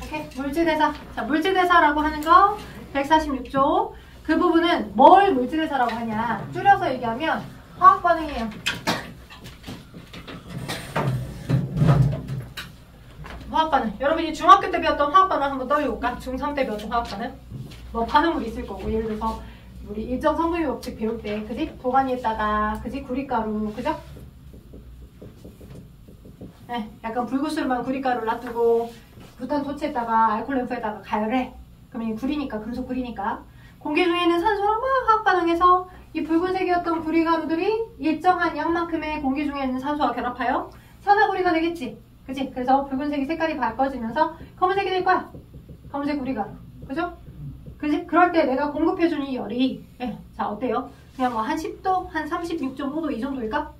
오케이? 물질대사. 자, 물질대사라고 하는 거 146조. 그 부분은 뭘 물질대사라고 하냐? 줄여서 얘기하면 화학반응이에요. 화학반응. 여러분이 중학교 때 배웠던 화학반응 한번 떠올려볼까? 중3 때 배웠던 화학반응. 뭐 반응물이 있을 거고, 예를 들어서 우리 일정 성분비 법칙 배울 때, 그지? 도가니에다가, 그지? 구리가루, 그죠? 네, 약간 불구스름한 구리가루를 놔두고 부탄 토치에다가 알코올 램프에다가 가열해. 그러면 구리니까, 금속 구리니까. 공기 중에 있는 산소랑 막 화학반응해서 이 붉은색이었던 구리가루들이 일정한 양만큼의 공기 중에 있는 산소와 결합하여 산화구리가 되겠지. 그치? 그래서 붉은색이 색깔이 바꿔지면서 검은색이 될 거야. 검은색 구리가루. 그죠? 그치? 그럴 때 내가 공급해준 이 열이, 자, 어때요? 그냥 뭐 한 10도, 한 36.5도 이 정도일까?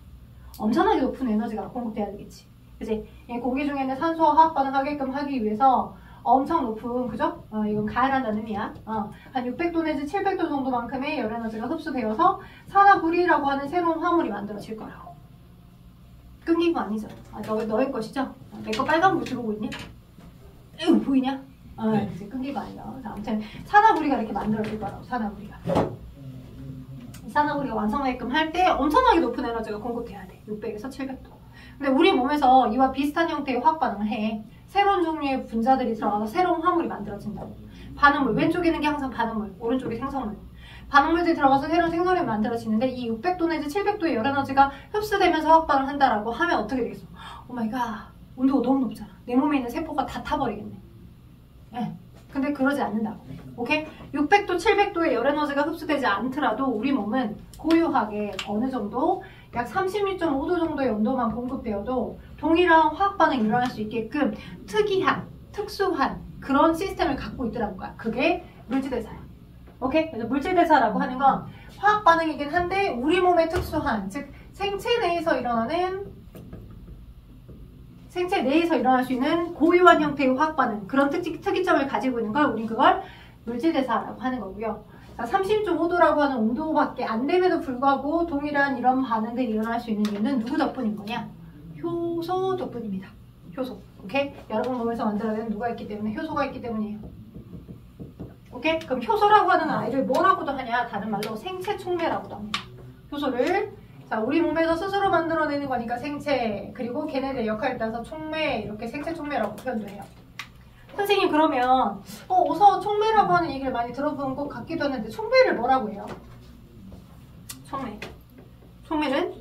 엄청나게 높은 에너지가 공급돼야 되겠지. 그치? 공기 중에 있는 산소와 화학반응 하게끔 하기 위해서 엄청 높은, 그죠? 이건 가열한다는 의미야. 한 600도 내지 700도 정도만큼의 열 에너지가 흡수되어서 산화구리라고 하는 새로운 화물이 만들어질 거라고. 끊긴 거 아니죠? 너의 것이죠? 내 거 빨간 불 들어오고 있니? 에휴, 보이냐? 네. 이제 끊긴 거 아니죠? 자, 아무튼 산화구리가 이렇게 만들어질 거라고, 산화구리가. 이 산화구리가 완성하게끔 할 때 엄청나게 높은 에너지가 공급돼야 돼. 600에서 700도. 근데 우리 몸에서 이와 비슷한 형태의 화학 반응을 해. 새로운 종류의 분자들이 들어가서 새로운 화물이 만들어진다고. 반응물, 왼쪽에 있는 게 항상 반응물, 오른쪽이 생성물. 반응물들이 들어가서 새로운 생성물이 만들어지는데 이 600도 내지 700도의 열 에너지가 흡수되면서 화학 반응을 한다라고 하면 어떻게 되겠어? 오마이갓, 온도가 너무 높잖아. 내 몸에 있는 세포가 다 타버리겠네. 근데 그러지 않는다고. 오케이? 600도, 700도의 열 에너지가 흡수되지 않더라도 우리 몸은 고유하게 어느 정도 약 36.5도 정도의 온도만 공급되어도 동일한 화학 반응이 일어날 수 있게끔 특이한, 특수한 그런 시스템을 갖고 있더라는 거야. 그게 물질대사야. 오케이? 그래서 물질대사라고 하는 건 화학 반응이긴 한데 우리 몸의 특수한, 즉 생체 내에서 일어날 수 있는 고유한 형태의 화학 반응, 그런 특이점을 가지고 있는 걸 우린 그걸 물질대사라고 하는 거고요. 30.5도라고 하는 온도밖에 안 됨에도 불구하고 동일한 이런 반응들이 일어날 수 있는 이유는 누구 덕분인 거냐? 효소 덕분입니다. 효소. 오케이? 여러분 몸에서 만들어내는 누가 있기 때문에? 효소가 있기 때문이에요. 오케이? 그럼 효소라고 하는 아이를 뭐라고도 하냐? 다른 말로 생체 촉매라고도 합니다. 효소를 자, 우리 몸에서 스스로 만들어내는 거니까 생체, 그리고 걔네들의 역할에 따라서 촉매, 이렇게 생체 촉매라고 표현도 해요. 선생님 그러면 어서 촉매라고 하는 얘기를 많이 들어본 것 같기도 하는데 촉매를 뭐라고 해요? 촉매는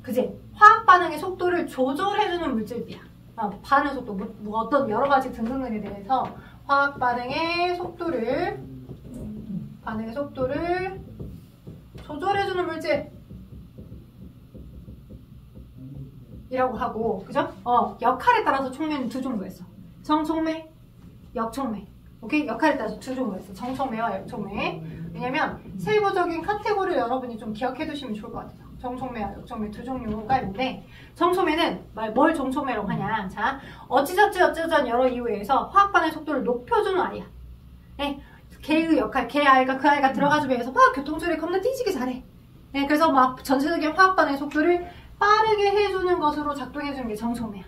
그지? 화학 반응의 속도를 조절해주는 물질이야. 반응 속도, 뭐 어떤 여러 가지 등등등에 대해서 화학 반응의 속도를 조절해주는 물질 이라고 하고, 그죠? 역할에 따라서 촉매는 두 종류가 있어. 정촉매, 역촉매. 오케이? 역할에 따라서 두 종류가 있어. 정촉매와 역촉매. 왜냐면 세부적인 카테고리를 여러분이 좀 기억해 두시면 좋을 것 같아요. 정촉매와 역촉매 두 종류가 있는데, 정촉매는 뭘 정촉매라고 하냐? 자, 어찌저찌 여러 이유에 의해서 화학 반응의 속도를 높여주는 아이야. 네, 걔의 역할, 그 아이가 들어가주면서 막 교통처리 겁나 뛰지게 잘해. 네, 그래서 막 전체적인 화학 반응의 속도를 빠르게 해주는 것으로 작동해주는 게 정촉매야.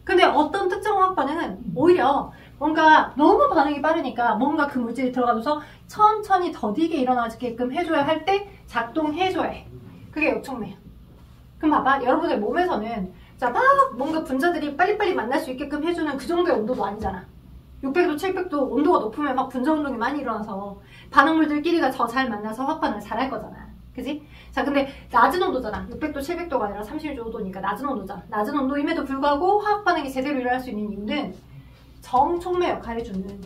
근데 어떤 특정 화학 반응은 오히려 뭔가 너무 반응이 빠르니까 뭔가 그 물질이 들어가줘서 천천히 더디게 일어나게끔 해줘야 할 때 작동해줘야 해. 그게 역촉매야. 그럼 봐봐. 여러분의 몸에서는 자, 막 뭔가 분자들이 빨리빨리 만날 수 있게끔 해주는 그 정도의 온도도 아니잖아. 600도, 700도 온도가 높으면 막 분자 운동이 많이 일어나서 반응물들끼리가 더 잘 만나서 화학 반응을 잘 할 거잖아. 그지? 자, 근데 낮은 온도잖아. 600도, 700도가 아니라 36도니까 낮은 온도잖아. 낮은 온도임에도 불구하고 화학 반응이 제대로 일어날 수 있는 이유는 정촉매 역할을 해주는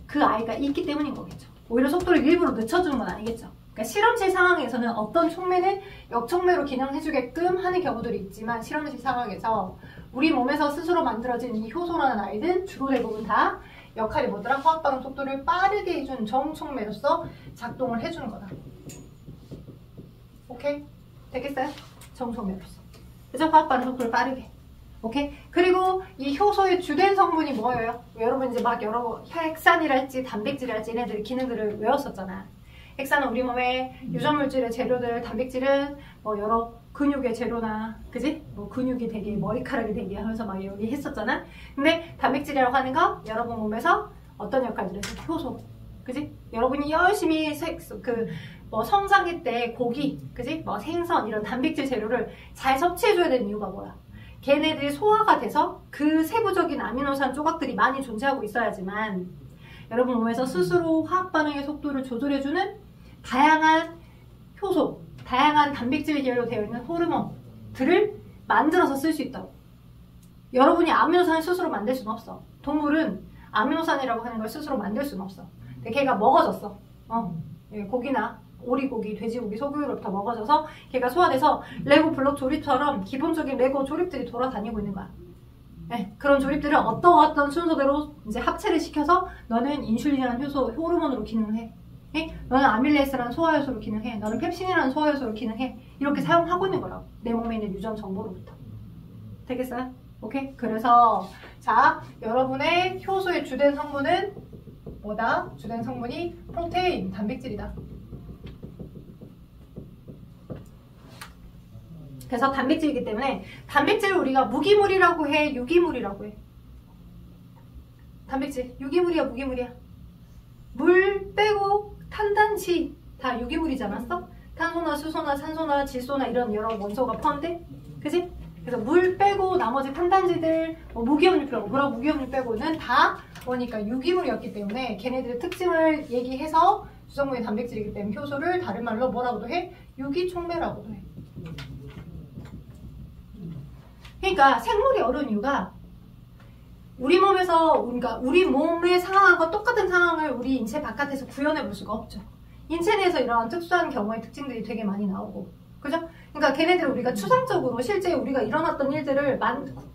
그 아이가 있기 때문인 거겠죠. 오히려 속도를 일부러 늦춰주는 건 아니겠죠. 그러니까 실험실 상황에서는 어떤 촉매는 역촉매로 기능해주게끔 하는 경우들이 있지만 실험실 상황에서 우리 몸에서 스스로 만들어진 이 효소라는 아이는 주로 대부분 다 역할이 뭐더라? 화학 반응 속도를 빠르게 해준 정촉매로서 작동을 해주는 거다. 오케이? 되겠어요? 정촉매로서. 그래서 화학 반응 속도를 빠르게. 오케이? 그리고 이 효소의 주된 성분이 뭐예요? 여러분 이제 막 여러 핵산이랄지 단백질이랄지 얘네들 기능들을 외웠었잖아. 핵산은 우리 몸의 유전물질의 재료들, 단백질은 뭐 여러 근육의 재료나, 그지? 뭐 근육이 되게, 머리카락이 되게 하면서 막 여기 했었잖아? 근데 단백질이라고 하는 거 여러분 몸에서 어떤 역할들을 해서 효소, 그지? 여러분이 열심히 뭐 성장기 때 고기, 그지? 뭐 생선 이런 단백질 재료를 잘 섭취해줘야 되는 이유가 뭐야? 걔네들이 소화가 돼서 그 세부적인 아미노산 조각들이 많이 존재하고 있어야지만 여러분 몸에서 스스로 화학 반응의 속도를 조절해주는 다양한 효소, 다양한 단백질 계열로 되어 있는 호르몬들을 만들어서 쓸 수 있다고. 여러분이 아미노산을 스스로 만들 수는 없어. 동물은 아미노산이라고 하는 걸 스스로 만들 수는 없어. 근데 걔가 먹어졌어. 고기나 오리고기, 돼지고기, 소고기로부터 먹어져서 걔가 소화돼서 레고 블록 조립처럼 기본적인 레고 조립들이 돌아다니고 있는 거야. 네, 그런 조립들을 어떤 순서대로 이제 합체를 시켜서 너는 인슐린이라는 효소, 호르몬으로 기능해. 네? 너는 아밀레이스라는 소화효소로 기능해. 너는 펩신이라는 소화효소로 기능해. 이렇게 사용하고 있는 거라고. 내 몸에 있는 유전 정보로부터. 되겠어요? 오케이? 그래서 자, 여러분의 효소의 주된 성분은 뭐다? 주된 성분이 프로테인, 단백질이다. 그래서 단백질이기 때문에 단백질을 우리가 무기물이라고 해, 유기물이라고 해. 단백질, 유기물이야, 무기물이야? 물 빼고 탄단지 다 유기물이지 않았어? 탄소나 수소나 산소나 질소나 이런 여러 원소가 포함돼? 그지? 그래서 물 빼고 나머지 탄단지들, 뭐 무기염류 빼고, 그런 무기염류 빼고는 다 뭐니까 유기물이었기 때문에 걔네들의 특징을 얘기해서 주성분이 단백질이기 때문에 효소를 다른 말로 뭐라고도 해? 유기촉매라고도 해. 그러니까 생물이 어려운 이유가 우리 몸에서, 그러니까 우리 몸의 상황과 똑같은 상황을 우리 인체 바깥에서 구현해 볼 수가 없죠. 인체 내에서 이러한 특수한 경우의 특징들이 되게 많이 나오고, 그죠? 그러니까 걔네들을 우리가 추상적으로 실제 우리가 일어났던 일들을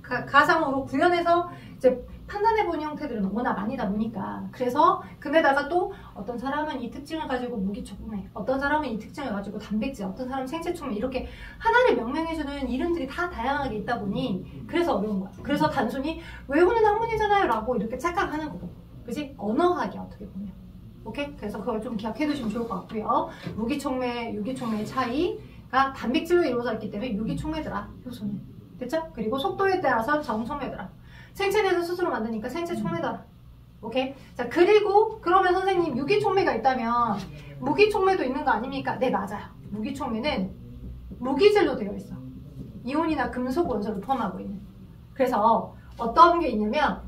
가상으로 구현해서 이제 판단해보는 형태들은 워낙 많이다 보니까. 그래서 근데다가 또 어떤 사람은 이 특징을 가지고 무기촉매, 어떤 사람은 이 특징을 가지고 단백질, 어떤 사람은 생체촉매, 이렇게 하나를 명명해주는 이름들이 다 다양하게 있다 보니 그래서 어려운 거야. 그래서 단순히 외우는 학문이잖아요 라고 이렇게 착각하는 거고, 그지? 언어학이야 어떻게 보면. 오케이? 그래서 그걸 좀 기억해 두시면 좋을 것 같고요. 무기촉매, 유기촉매의 차이가 단백질로 이루어져 있기 때문에 유기촉매더라, 효소는. 됐죠? 그리고 속도에 따라서 정촉매더라. 생체 내에서 스스로 만드니까 생체 촉매다. 오케이? 자, 그리고 그러면 선생님 유기촉매가 있다면 무기촉매도 있는 거 아닙니까? 네, 맞아요. 무기촉매는 무기질로 되어 있어. 이온이나 금속 원소를 포함하고 있는. 그래서 어떤 게 있냐면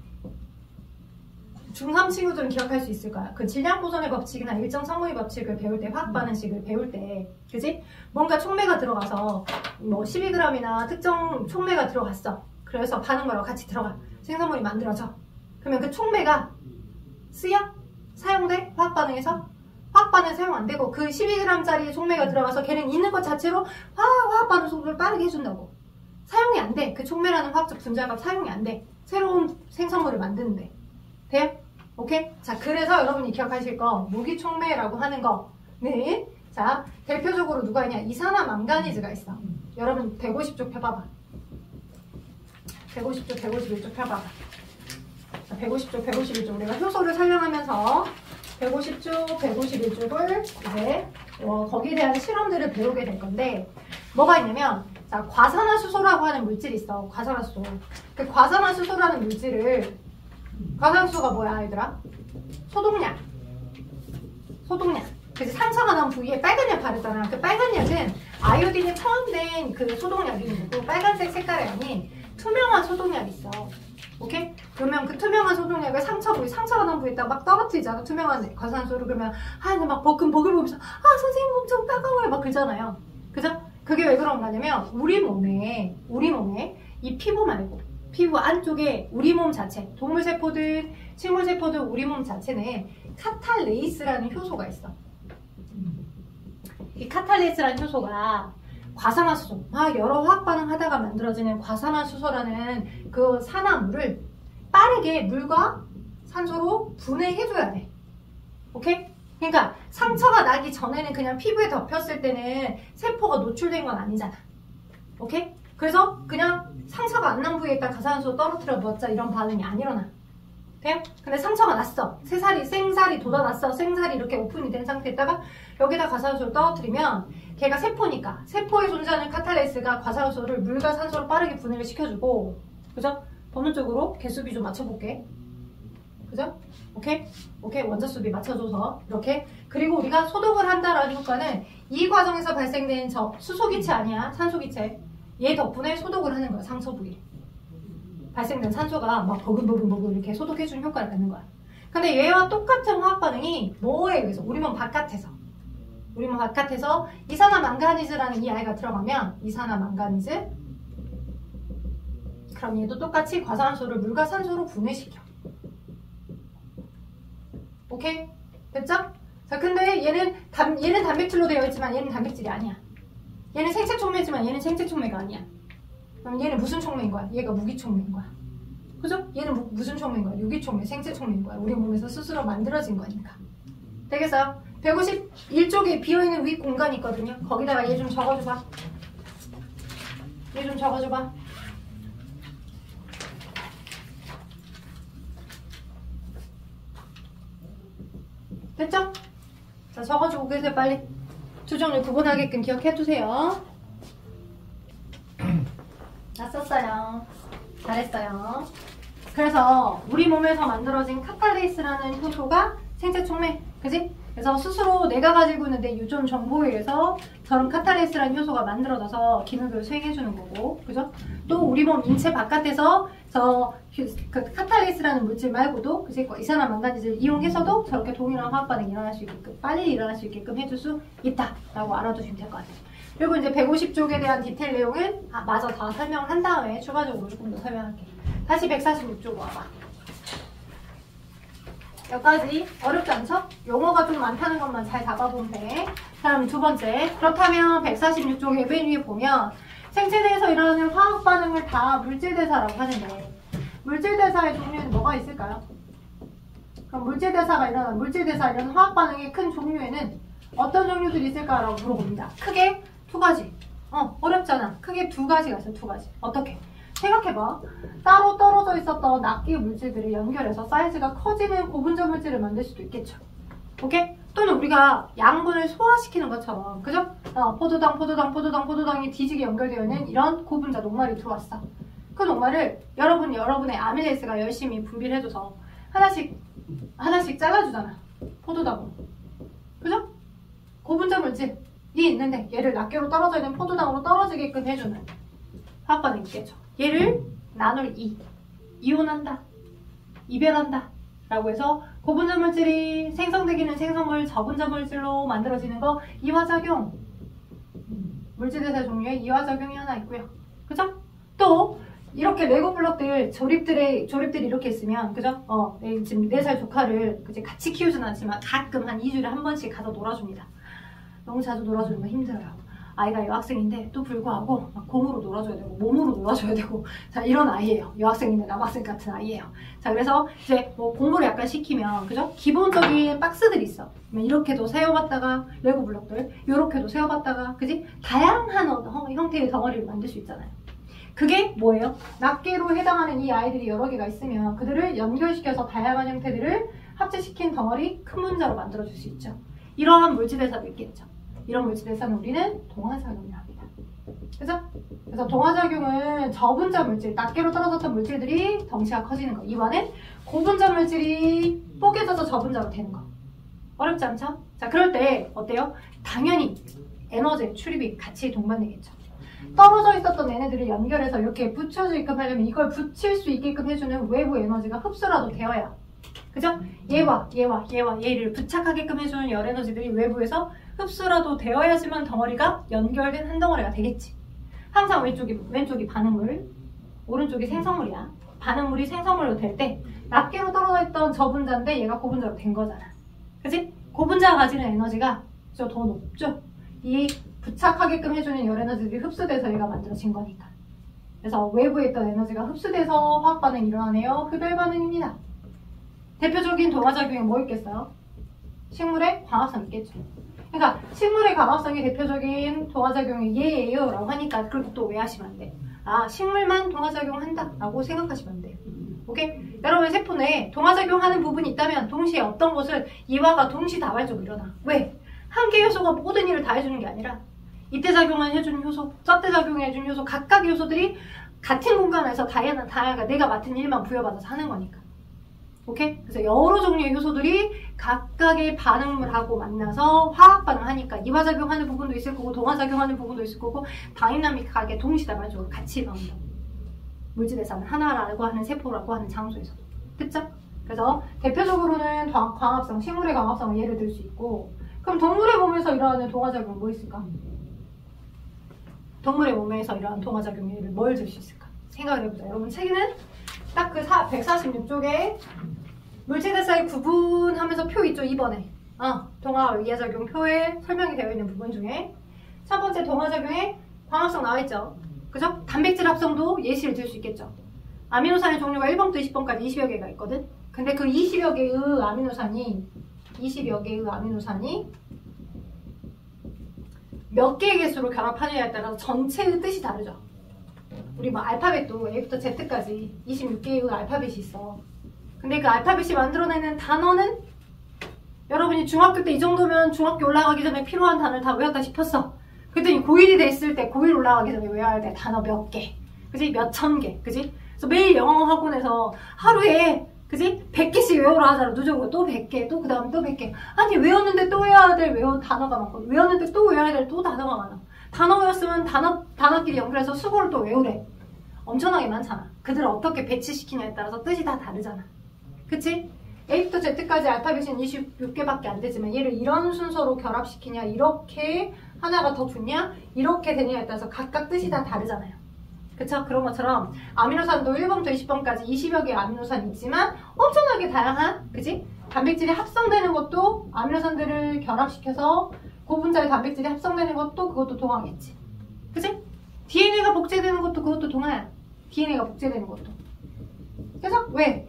중3 친구들은 기억할 수 있을까요? 그 질량 보존의 법칙이나 일정 성분의 법칙을 배울 때, 화학 반응식을 배울 때, 그지? 뭔가 촉매가 들어가서 뭐 12g이나 특정 촉매가 들어갔어. 그래서 반응물하고 같이 들어가. 생성물이 만들어져. 그러면 그 촉매가 쓰여? 사용돼? 화학 반응에서? 화학 반응 사용 안 되고 그 12g짜리 촉매가 들어가서 걔는 있는 것 자체로 화학 반응 속도를 빠르게 해준다고. 사용이 안 돼. 그 촉매라는 화학적 분자가 사용이 안 돼. 새로운 생성물을 만드는데. 돼요? 오케이? 자, 그래서 여러분이 기억하실 거 무기촉매라고 하는 거는 자, 대표적으로 누가 있냐? 이산화망가니즈가 있어. 여러분 150쪽 펴봐봐. 150쪽, 151쪽 펴봐봐. 자, 150쪽, 151쪽 우리가 효소를 설명하면서 150쪽, 151쪽을 이제 거기에 대한 실험들을 배우게 될 건데 뭐가 있냐면 자, 과산화수소라고 하는 물질이 있어. 과산화수소. 그 과산화수소라는 물질을 과산화수소가 뭐야 얘들아? 소독약. 소독약. 그래서 상처가 난 부위에 빨간 약 바르잖아. 그 빨간 약은 아이오딘이 포함된 그 소독약이 거고 빨간색 색깔이 아닌 투명한 소독약이 있어. 오케이? 그러면 그 투명한 소독약을 상처가 난 부위에다가 막 떨어뜨리잖아. 투명한 과산화수소를. 그러면 근데 막 보글보글면서 선생님 엄청 따가워요 막 그러잖아요. 그죠? 그게 왜 그런 거냐면 우리 몸에 이 피부 말고 피부 안쪽에 우리 몸 자체, 동물세포든 식물세포든 우리 몸 자체는 카탈레이스라는 효소가 있어. 이 카탈레이스라는 효소가 과산화수소, 여러 화학 반응 하다가 만들어지는 과산화수소라는 그 산화물을 빠르게 물과 산소로 분해해줘야 돼. 오케이? 그러니까 상처가 나기 전에는 그냥 피부에 덮였을 때는 세포가 노출된 건 아니잖아. 오케이? 그래서 그냥 상처가 안 난 부위에다 과산화수소 떨어뜨려 넣자 이런 반응이 안 일어나. 돼요? 근데 상처가 났어. 생살이 돋아났어. 생살이 이렇게 오픈이 된 상태에다가 여기다 과산화수를 떨어뜨리면 걔가 세포니까 세포에 존재하는 카탈레이스가 과산화수를 물과 산소로 빠르게 분해를 시켜주고, 그죠? 본능적으로 개수비 좀 맞춰볼게. 그죠? 오케이? 원자수비 맞춰줘서 이렇게. 그리고 우리가 소독을 한다라는 효과는 이 과정에서 발생된 저 수소기체 아니야, 산소기체. 얘 덕분에 소독을 하는 거야. 상처 부위를 발생된 산소가 막 버금버금 이렇게 소독해주는 효과를 갖는 거야. 근데 얘와 똑같은 화학 반응이 뭐에 의해서 우리 몸 바깥에서 이산화망가니즈라는 이 아이가 들어가면 이산화망가니즈, 그럼 얘도 똑같이 과산화수를 물과 산소로 분해시켜. 오케이? 됐죠? 자, 근데 얘는 단백질로 되어 있지만 얘는 단백질이 아니야. 얘는 생체 촉매지만 얘는 생체 촉매가 아니야. 그럼 얘는 무슨 촉매인 거야? 얘가 무기 촉매인 거야. 그죠? 얘는 무슨 촉매인 거야? 유기 촉매, 생체 촉매인 거야. 우리 몸에서 스스로 만들어진 거니까. 되겠어요? 151쪽에 비어있는 윗 공간이 있거든요. 거기다가 얘 좀 적어줘봐. 됐죠? 자, 적어주고 계세요. 빨리. 두 종류 구분하게끔 기억해두세요. 다 썼어요. 잘했어요. 그래서 우리 몸에서 만들어진 카탈레이스라는 효소가 생체 촉매, 그지? 그래서 스스로 내가 가지고 있는 내 유전 정보에 의해서 저런 카탈레이스라는 효소가 만들어져서 기능을 수행해주는 거고, 그죠? 또 우리 몸 인체 바깥에서 그 카탈레이스라는 물질 말고도, 그지? 이산화망가니즈를 이용해서도 저렇게 동일한 화학 반응이 일어날 수 있게끔, 빨리 일어날 수 있게끔 해줄 수 있다라고 알아두시면 될 것 같아요. 그리고 이제 150쪽에 대한 디테일 내용은 마저 다 설명을 한 다음에 추가적으로 조금 더 설명할게. 다시 146쪽 와봐. 여기까지 어렵지 않죠? 용어가 좀 많다는 것만 잘 잡아보면 돼. 다음 두 번째. 그렇다면 146쪽에 맨 위에 보면 생체내에서 일어나는 화학 반응을 다 물질대사라고 하는데, 물질대사의 종류에는 뭐가 있을까요? 그럼 물질대사 이런 화학 반응의 큰 종류에는 어떤 종류들이 있을까라고 물어봅니다. 크게 두 가지. 어렵잖아. 크게 두 가지가 있어요. 두 가지. 어떻게? 생각해봐. 따로 떨어져 있었던 납기 물질들을 연결해서 사이즈가 커지는 고분자 물질을 만들 수도 있겠죠. 오케이? 또는 우리가 양분을 소화시키는 것처럼, 그죠? 포도당이 뒤지게 연결되어 있는 이런 고분자 녹말이 들어왔어. 그 녹말을 여러분의 아밀레이스가 열심히 분비를 해줘서 하나씩 잘라주잖아. 포도당으로. 그죠? 고분자 물질이 있는데 얘를 낱개로 떨어져 있는 포도당으로 떨어지게끔 해주는 화학 반응이 있겠죠. 얘를 나눌 이온한다, 이별한다 라고 해서 고분자 물질이 생성되기는 생성물, 저분자 물질로 만들어지는 거 이화작용, 물질대사 종류의 이화작용이 하나 있고요. 그죠? 또 이렇게 레고 블럭들 조립들이 이렇게 있으면, 그죠? 지금 4살 조카를 같이 키우진 않지만 가끔 한 2주일에 한 번씩 가서 놀아줍니다. 너무 자주 놀아주는 건 힘들어요. 아이가 여학생인데 또 불구하고 막 공으로 놀아줘야 되고 몸으로 놀아줘야 되고, 자, 이런 아이예요. 여학생인데 남학생 같은 아이예요. 자, 그래서 이제 뭐 공부를 약간 시키면, 그죠? 기본적인 박스들이 있어. 이렇게도 세워봤다가 레고 블럭들, 이렇게도 세워봤다가, 그지? 다양한 형태의 덩어리를 만들 수 있잖아요. 그게 뭐예요? 낱개로 해당하는 이 아이들이 여러 개가 있으면 그들을 연결시켜서 다양한 형태들을 합체시킨 덩어리 큰 분자로 만들어줄 수 있죠. 이러한 물질대사도 있겠죠. 이런 물질대사는 우리는 동화작용을 합니다. 그죠? 그래서 동화작용은 저분자 물질, 낱개로 떨어졌던 물질들이 덩치가 커지는 거. 이와는 고분자 물질이 뽀개져서 저분자로 되는 거. 어렵지 않죠? 자, 그럴 때 어때요? 당연히 에너지 출입이 같이 동반되겠죠. 떨어져 있었던 얘네들을 연결해서 이렇게 붙여주게끔 하려면 이걸 붙일 수 있게끔 해주는 외부 에너지가 흡수라도 되어야, 그죠? 얘를 부착하게끔 해주는 열 에너지들이 외부에서 흡수라도 되어야지만 덩어리가 연결된 한 덩어리가 되겠지. 항상 왼쪽이 반응물, 오른쪽이 생성물이야. 반응물이 생성물로 될 때 낱개로 떨어져 있던 저분자인데 얘가 고분자로 된 거잖아. 그치? 고분자가 가지는 에너지가 더 높죠? 이 부착하게끔 해주는 열 에너지들이 흡수돼서 얘가 만들어진 거니까. 그래서 외부에 있던 에너지가 흡수돼서 화학 반응이 일어나네요. 흡열 반응입니다. 대표적인 동화작용이 뭐 있겠어요? 식물의 광합성 있겠죠. 그러니까 식물의 광합성이 대표적인 동화작용이 얘예요 라고 하니까 그렇게 또 오해하시면 안 돼. 아, 식물만 동화작용한다 라고 생각하시면 안 돼요. 오케이? 여러분 세포 내에 동화작용하는 부분이 있다면 동시에 어떤 것은 이와가 동시다발적으로 일어나. 왜? 한 개의 요소가 모든 일을 다 해주는 게 아니라 이때 작용을 해주는 효소, 저때 작용해주는 효소, 각각의 요소들이 같은 공간에서 다양하게 내가 맡은 일만 부여받아서 하는 거니까. 오케이? 그래서 여러 종류의 효소들이 각각의 반응을 하고 만나서 화학 반응하니까 이화작용하는 부분도 있을 거고 동화작용하는 부분도 있을 거고 다이나믹하게 동시다발적으로 같이 일어난다. 물질에서는 하나라고 하는 세포라고 하는 장소에서도. 됐죠? 그래서 대표적으로는 광합성, 식물의 광합성을 예를 들 수 있고 그럼 동물의 몸에서 일어나는 동화작용은 뭐 있을까? 동물의 몸에서 일어나는 동화작용 예를 뭘 들 수 있을까? 생각을 해보자. 여러분 책에는 딱 그 146쪽에 물질들 사이 구분하면서 표 있죠? 2번에 동화 이하작용 표에 설명이 되어 있는 부분 중에 첫 번째 동화작용에 광합성 나와있죠? 그죠? 단백질 합성도 예시를 들 수 있겠죠? 아미노산의 종류가 1번부터 20번까지 20여 개가 있거든? 근데 그 20여 개의 아미노산이 몇 개의 개수로 결합하느냐에 따라서 전체의 뜻이 다르죠. 우리 뭐 알파벳도 A부터 Z까지 26개의 알파벳이 있어. 근데 그 알파벳이 만들어내는 단어는 여러분이 중학교 때 이 정도면 중학교 올라가기 전에 필요한 단어를 다 외웠다 싶었어. 그랬더니 고1이 됐을 때 고1 올라가기 전에 외워야 될 단어 몇 개. 그지? 몇 천 개. 그지? 그래서 매일 영어 학원에서 하루에 그지? 100개씩 외우라 하잖아. 누적으로 또 100개, 또 그 다음에 또 100개. 아니 외웠는데 또 외워야 될 단어가 많고 외웠는데 또 외워야 될 또 단어가 많아. 단어 외웠으면 단어끼리 연결해서 수고를 또 외우래. 엄청나게 많잖아. 그들을 어떻게 배치시키냐에 따라서 뜻이 다 다르잖아. 그치? A부터 Z까지 알파벳은 26개밖에 안 되지만 얘를 이런 순서로 결합시키냐, 이렇게 하나가 더 붙냐, 이렇게 되냐에 따라서 각각 뜻이 다 다르잖아요. 그쵸? 그런 것처럼 아미노산도 1번부터 20번까지 20여 개의 아미노산이 있지만 엄청나게 다양한, 그치? 단백질이 합성되는 것도 아미노산들을 결합시켜서 고분자의 단백질이 합성되는 것도 그것도 동화겠지. 그치? DNA가 복제되는 것도 그것도 동화야. DNA가 복제되는 것도. 그래서 왜?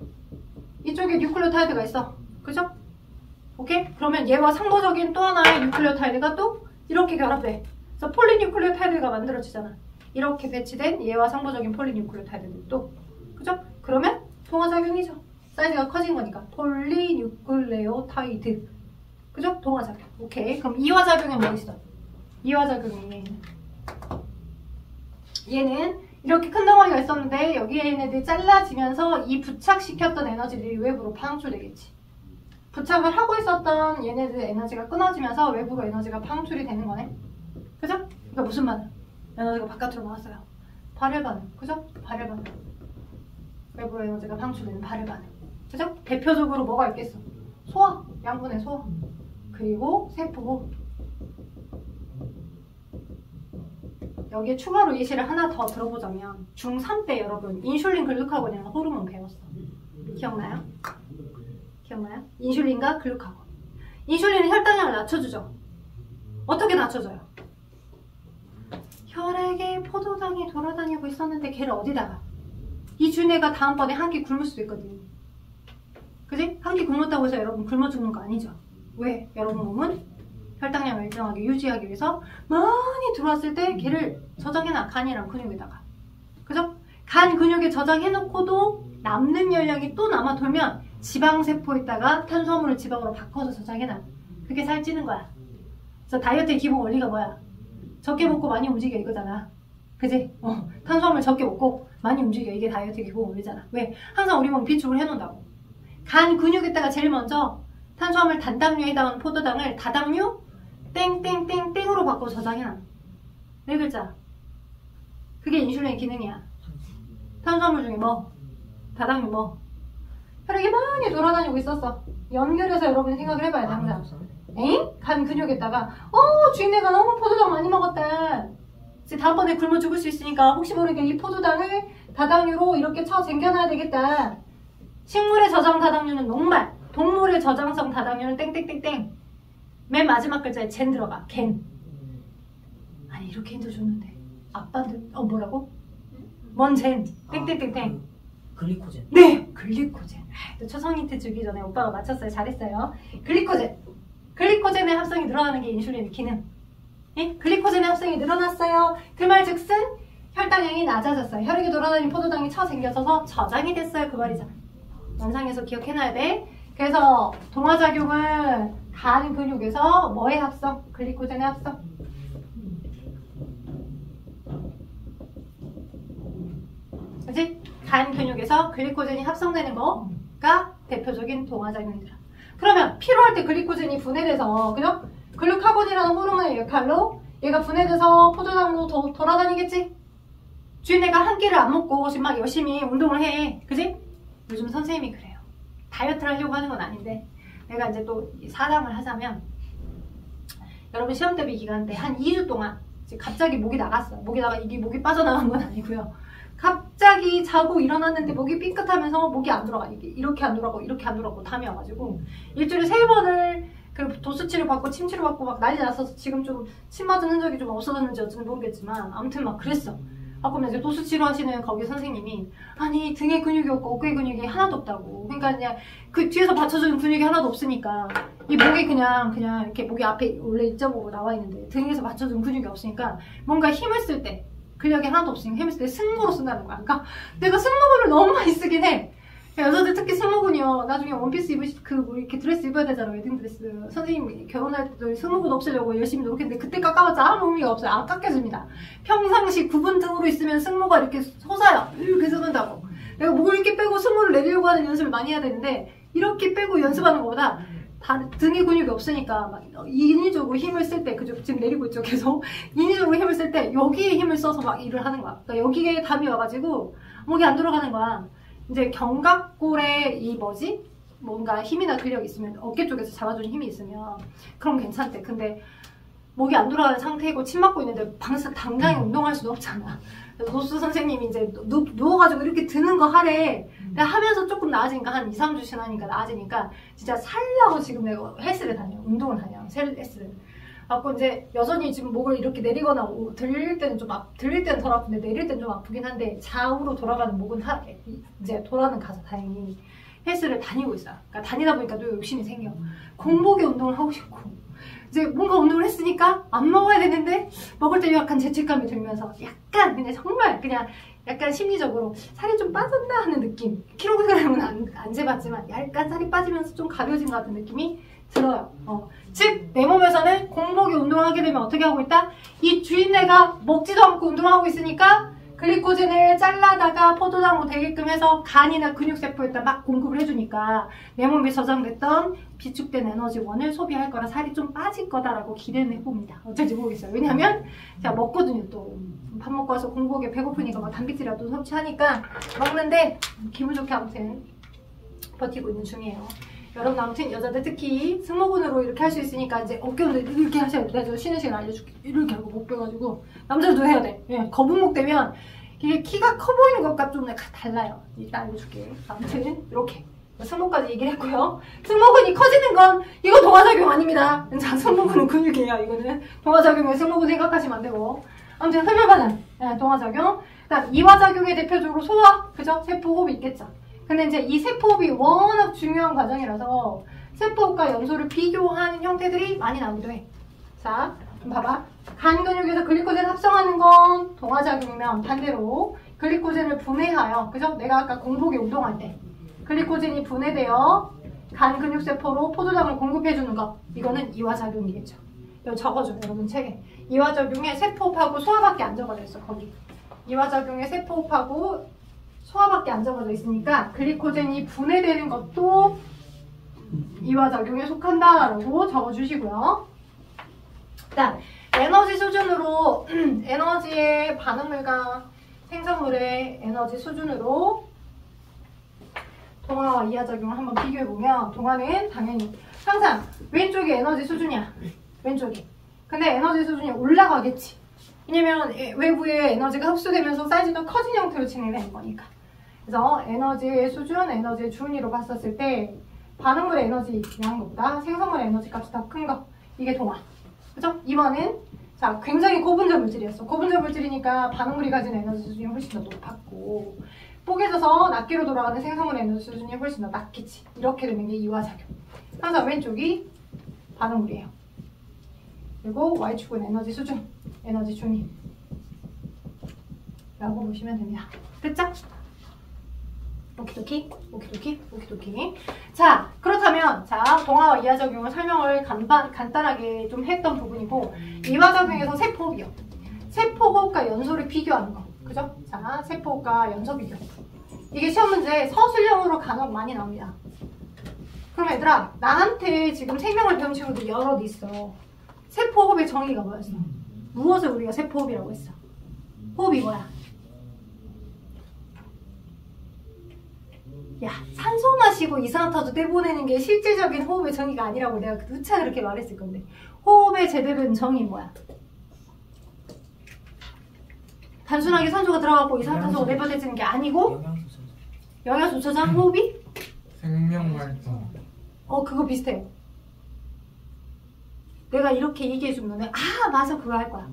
이쪽에 뉴클레오타이드가 있어. 그죠? 오케이? 그러면 얘와 상호적인 또 하나의 뉴클레오타이드가 또 이렇게 결합돼. 그래서 폴리뉴클레오타이드가 만들어지잖아. 이렇게 배치된 얘와 상호적인 폴리뉴클레오타이드도. 그죠? 그러면 동화작용이죠. 사이즈가 커진 거니까. 폴리뉴클레오타이드. 그죠? 동화작용. 오케이. 그럼 이화작용에 뭐 있어? 이화작용에 얘는 이렇게 큰 덩어리가 있었는데 여기에 얘네들이 잘라지면서 이 부착시켰던 에너지들이 외부로 방출되겠지. 부착을 하고 있었던 얘네들 에너지가 끊어지면서 외부로 에너지가 방출이 되는 거네. 그죠? 그러니까 무슨 말이야? 에너지가 바깥으로 나왔어요. 발열 반응. 그죠? 발열 반응. 외부로 에너지가 방출되는 발열 반응. 그죠? 대표적으로 뭐가 있겠어? 소화. 양분의 소화. 그리고 세포. 여기에 추가로 예시를 하나 더 들어보자면 중3 때 여러분 인슐린 글루카곤이라는 호르몬 배웠어. 기억나요? 기억나요? 인슐린과 글루카곤. 인슐린은 혈당량을 낮춰주죠. 어떻게 낮춰줘요? 혈액에 포도당이 돌아다니고 있었는데 걔를 어디다가? 이 준애가 다음번에 한 끼 굶을 수도 있거든요. 그지? 한 끼 굶었다고 해서 여러분 굶어 죽는 거 아니죠? 왜? 여러분 몸은 혈당량을 일정하게 유지하기 위해서 많이 들어왔을 때 걔를 저장해놔. 간이랑 근육에다가. 그죠? 간 근육에 저장해놓고도 남는 열량이 또 남아 돌면 지방세포에다가 탄수화물을 지방으로 바꿔서 저장해놔. 그게 살찌는 거야. 그래서 다이어트의 기본 원리가 뭐야? 적게 먹고 많이 움직여 이거잖아. 그지? 탄수화물 적게 먹고 많이 움직여. 이게 다이어트의 기본 원리잖아. 왜? 항상 우리 몸 비축을 해놓는다고. 간 근육에다가 제일 먼저 탄수화물 단당류에 해당하는 포도당을 다당류 땡땡땡땡으로 바꿔 저장해놔. 네 글자. 그게 인슐린의 기능이야. 탄수화물 중에 뭐? 다당류 뭐? 혈액이 많이 돌아다니고 있었어. 연결해서 여러분이 생각을 해봐야 돼 항상. 에잉? 간 근육에다가 주인네가 너무 포도당 많이 먹었다. 이제 다음번에 굶어 죽을 수 있으니까 혹시 모르게 이 포도당을 다당류로 이렇게 쟁겨놔야 되겠다. 식물의 저장 다당류는 녹말, 동물의 저장성 다당류는 땡땡땡땡. 맨 마지막 글자에 젠 들어가. 겐. 아니 이렇게 힌트 줬는데 아빠들 뭐라고? 뭔 젠? 땡땡땡땡. 글리코젠. 네, 글리코젠. 또 초성 힌트 주기 전에 오빠가 맞췄어요. 잘했어요. 글리코젠. 글리코젠의 합성이 늘어나는 게 인슐린의 기능. 예? 글리코젠의 합성이 늘어났어요. 그 말즉슨 혈당량이 낮아졌어요. 혈액이 돌아다니는 포도당이 생겨져서 저장이 됐어요. 그 말이잖아. 연상해서 기억해놔야 돼. 그래서 동화작용은 간 근육에서 뭐의 합성? 글리코젠의 합성. 그치? 간 근육에서 글리코젠이 합성되는 거가 대표적인 동화작용이더라. 그러면 피로할 때 글리코젠이 분해돼서, 그죠? 글루카곤이라는 호르몬의 역할로 얘가 분해돼서 포도당으로 돌아다니겠지? 주인애가 한 끼를 안 먹고 지금 막 열심히 운동을 해. 그지? 요즘 선생님이 그래요. 다이어트를 하려고 하는 건 아닌데 내가 이제 또 사담을 하자면 여러분 시험 대비 기간 때 한 2주 동안 갑자기 목이 나갔어요. 이게 목이 빠져나간 건 아니고요. 갑자기 자고 일어났는데 목이 삐끗하면서 목이 안 돌아가. 이렇게 안 돌아가고 이렇게 안 돌아가고 담이 와가지고 일주일에 3번을 그 도수치료 받고 침치료 받고 막 난리 났어서 지금 좀 침 맞은 흔적이 좀 없어졌는지 어쩐지 모르겠지만 아무튼 막 그랬어. 그러면 이제 도수치료 하시는 거기 선생님이 아니 등에 근육이 없고 어깨 근육이 하나도 없다고. 그러니까 그냥 그 뒤에서 받쳐주는 근육이 하나도 없으니까 이 목이 그냥 이렇게 목이 앞에 원래 2.5가 나와 있는데 등에서 받쳐주는 근육이 없으니까 뭔가 힘을 쓸 때 근력이 하나도 없으니까 힘을 쓸 때 승모로 쓴다는 거야. 그러니까 내가 승모근을 너무 많이 쓰긴 해. 여자들 특히 승모근이요. 나중에 원피스 이렇게 드레스 입어야 되잖아. 웨딩드레스. 선생님이 결혼할 때도 승모근 없애려고 열심히 노력했는데 그때 깎아봤자 아무 의미가 없어요. 안 깎여집니다. 평상시 구분 등으로 있으면 승모가 이렇게 솟아요. 이렇게 솟는다고. 내가 목을 이렇게 빼고 승모를 내리려고 하는 연습을 많이 해야 되는데 이렇게 빼고 연습하는 것보다 등에 근육이 없으니까 막 인위적으로 힘을 쓸 때, 그죠? 지금 내리고 있죠, 계속. 인위적으로 힘을 쓸 때 여기에 힘을 써서 막 일을 하는 거야. 그러니까 여기에 담이 와가지고 목이 안 돌아가는 거야. 이제 견갑골에 뭔가 힘이나 근력이 있으면 어깨 쪽에서 잡아주는 힘이 있으면 그럼 괜찮대. 근데 목이 안 돌아가는 상태이고 침 맞고 있는데 당장에 운동할 수도 없잖아. 그래서 도수 선생님이 이제 누워가지고 이렇게 드는 거 하래. 근데 하면서 조금 나아지니까 한 2, 3주 지나니까 나아지니까 진짜 살려고 지금 내가 헬스를 다녀. 운동을 다녀. 헬스를. 그래서 이제 여전히 지금 목을 이렇게 내리거나 들릴 때는 들릴 때는 덜 아픈데 내릴 때는 좀 아프긴 한데 좌우로 돌아가는 목은 이제 돌아는 가서 다행히 헬스를 다니고 있어요. 그러니까 다니다 보니까 또 욕심이 생겨. 공복에 운동을 하고 싶고 이제 뭔가 운동을 했으니까 안 먹어야 되는데 먹을 때 약간 죄책감이 들면서 약간 그냥 정말 그냥 약간 심리적으로 살이 좀 빠졌나 하는 느낌. 킬로그램은 안 재봤지만 약간 살이 빠지면서 좀 가벼워진 것 같은 느낌이 들어요. 즉 내 몸에서는 공복에 운동을 하게 되면 어떻게 하고 있다? 이 주인내가 먹지도 않고 운동하고 있으니까 글리코젠을 잘라다가 포도당으로 되게끔 해서 간이나 근육세포에다 막 공급을 해주니까 내 몸에 저장됐던 비축된 에너지원을 소비할 거라 살이 좀 빠질 거다라고 기대는 해봅니다. 어쩔지 모르겠어요. 왜냐면 제가 먹거든요. 또 밥 먹고 와서 공복에 배고프니까 막 단백질이라도 섭취하니까 먹는데 기분 좋게 아무튼 버티고 있는 중이에요. 여러분 아무튼 여자들 특히 승모근으로 이렇게 할 수 있으니까 이제 어깨 운동 이렇게 하셔야 돼. 내가 쉬는 시간 알려줄게. 이렇게 하고 목 빼가지고 남자들도 해야 돼. 예, 거북목 되면 이게 키가 커 보이는 것과 좀 달라요. 이따 알려줄게. 아무튼 이렇게 승모까지 얘기를 했고요. 승모근이 커지는 건 이거 동화작용 아닙니다. 자, 승모근은 근육이에요. 이거는 동화작용에 승모근 생각하시면 안 되고. 아무튼 흡혈반응, 예, 동화작용. 그다음 이화작용의 대표적으로 소화, 그죠? 세포호흡이 있겠죠. 근데 이제 이 세포호흡이 워낙 중요한 과정이라서 세포호흡과 염소를 비교하는 형태들이 많이 나오기도 해. 자, 좀 봐봐. 간 근육에서 글리코젠 합성하는 건 동화작용이면 반대로 글리코젠을 분해하여, 그죠? 내가 아까 공복에 운동할 때 글리코젠이 분해되어 간 근육세포로 포도당을 공급해주는 것, 이거는 이화작용이겠죠. 이거 적어줘요, 여러분 책에. 이화작용에 세포호흡하고 소화밖에 안 적어져 있어, 거기. 이화작용에 세포호흡하고 소화밖에 안 적어져 있으니까 글리코젠이 분해되는 것도 이화작용에 속한다라고 적어주시고요. 일단 에너지 수준으로 에너지의 반응물과 생성물의 에너지 수준으로 동화와 이하작용을 한번 비교해보면 동화는 당연히 항상 왼쪽이 에너지 수준이야. 왼쪽이. 근데 에너지 수준이 올라가겠지. 왜냐면 외부의 에너지가 흡수되면서 사이즈가 커진 형태로 진행되는 거니까. 그래서 에너지의 수준, 에너지의 준위로 봤었을 때 반응물의 에너지 양한 것보다 생성물의 에너지 값이 더 큰 거. 이게 동화. 그죠? 2번은 자, 굉장히 고분자 물질이었어. 고분자 물질이니까 반응물이 가진 에너지 수준이 훨씬 더 높았고 뽀개져서 낱개로 돌아가는 생성물의 에너지 수준이 훨씬 더 낮겠지. 이렇게 되는 게 이화작용. 항상 왼쪽이 반응물이에요. 그리고 Y축은 에너지 수준, 에너지 준위. 라고 보시면 됩니다. 됐죠? 오키도키, 오키도키, 오키도키. 자, 그렇다면, 자, 동화와 이하작용을 설명을 간단하게 좀 했던 부분이고, 이하작용에서 세포호흡이요. 세포호흡과 연소를 비교하는 거. 그죠? 자, 세포호흡과 연소 비교. 이게 시험 문제 서술형으로 간혹 많이 나옵니다. 그럼 얘들아, 나한테 지금 생명을 배운 친구들 여럿 있어. 세포호흡의 정의가 뭐였어? 무엇을 우리가 세포호흡이라고 했어? 호흡이 뭐야? 야, 산소 마시고 이산화탄소 떼보내는 게 실질적인 호흡의 정의가 아니라고 내가 누차 그렇게 말했을 건데, 호흡의 제대로 된 정의 뭐야? 단순하게 산소가 들어가고 이산화탄소가 내보내지는 게 아니고 영양소 저장 호흡이? 생명활동. 그거 비슷해요. 내가 이렇게 얘기해주면 아 맞아 그거 할 거야.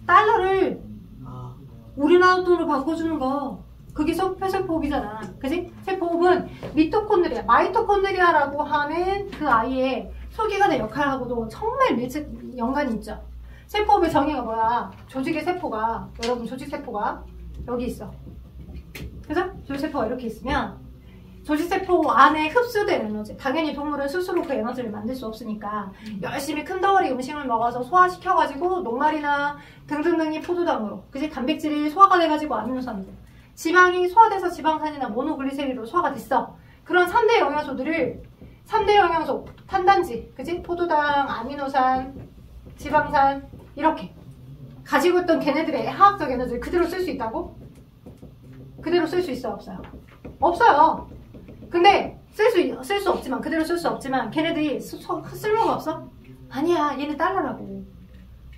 달러를 우리나라 돈으로 바꿔주는 거 그게 세포호흡이잖아. 그치? 세포호흡은 미토콘드리아, 마이토콘드리아라고 하는 그 아이의 소기관의 역할하고도 정말 밀접 연관이 있죠. 세포호흡의 정의가 뭐야? 조직의 세포가, 여러분 조직세포가 여기 있어. 그죠? 조직세포가 이렇게 있으면 조직세포 안에 흡수된 에너지, 당연히 동물은 스스로 그 에너지를 만들 수 없으니까 열심히 큰 덩어리 음식을 먹어서 소화시켜가지고 녹말이나 등등등이 포도당으로, 그치? 단백질이 소화가 돼가지고 아미노산들, 지방이 소화돼서 지방산이나 모노글리세리로 소화가 됐어. 그런 3대 영양소들을 3대 영양소, 탄단지, 그치? 포도당, 아미노산, 지방산 이렇게 가지고 있던 걔네들의 화학적 에너지를 그대로 쓸 수 있다고? 그대로 쓸 수 있어? 없어요? 없어요. 근데 쓸 수 없지만, 그대로 쓸 수 없지만 걔네들이 쓸모가 없어? 아니야, 얘네 달러라고.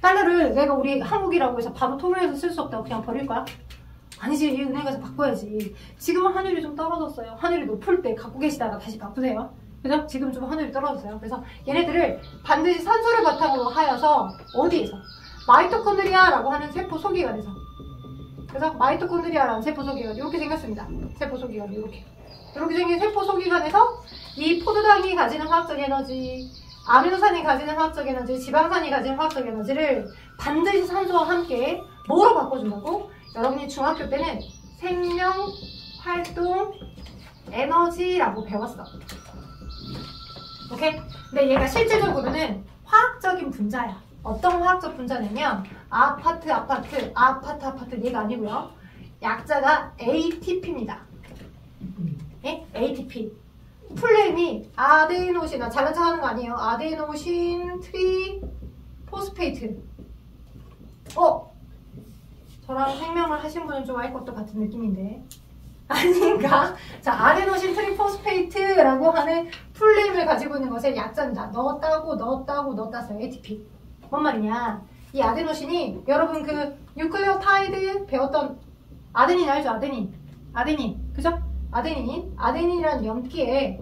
달러를 내가 우리 한국이라고 해서 바로 통일해서 쓸 수 없다고 그냥 버릴 거야? 아니지, 은행 가서 바꿔야지. 지금은 환율이 좀 떨어졌어요. 환율이 높을 때 갖고 계시다가 다시 바꾸세요. 그죠? 지금 좀 환율이 떨어졌어요. 그래서 얘네들을 반드시 산소를 바탕으로 하여서 어디에서? 마이토콘드리아라고 하는 세포 소기관에서. 그래서 마이토콘드리아라는 세포 소기관 이렇게 생겼습니다. 세포 소기관 이렇게 생긴 세포 소기관에서 이 포도당이 가지는 화학적 에너지, 아미노산이 가지는 화학적 에너지, 지방산이 가지는 화학적 에너지를 반드시 산소와 함께 뭐로 바꿔준다고? 여러분이 중학교 때는 생명, 활동, 에너지라고 배웠어. 오케이? 근데 얘가 실질적으로는 화학적인 분자야. 어떤 화학적 분자냐면 아파트 얘가 아니고요. 약자가 ATP입니다. 예? ATP. 풀네임이 아데노신, 잘난 척 하는 거 아니에요. 아데노신 트리포스페이트. 저랑 생명을 하신 분은 좀 알 것도 같은 느낌인데 아닌가? 자, 아데노신 트리포스페이트라고 하는 풀네임을 가지고 있는 것의 약자입니다. 넣었다어요. ATP. 뭔 말이냐? 이 아데노신이 여러분 그 뉴클레오타이드 배웠던 아데닌 알죠? 아데닌. 그죠? 아데닌이라는 염기에,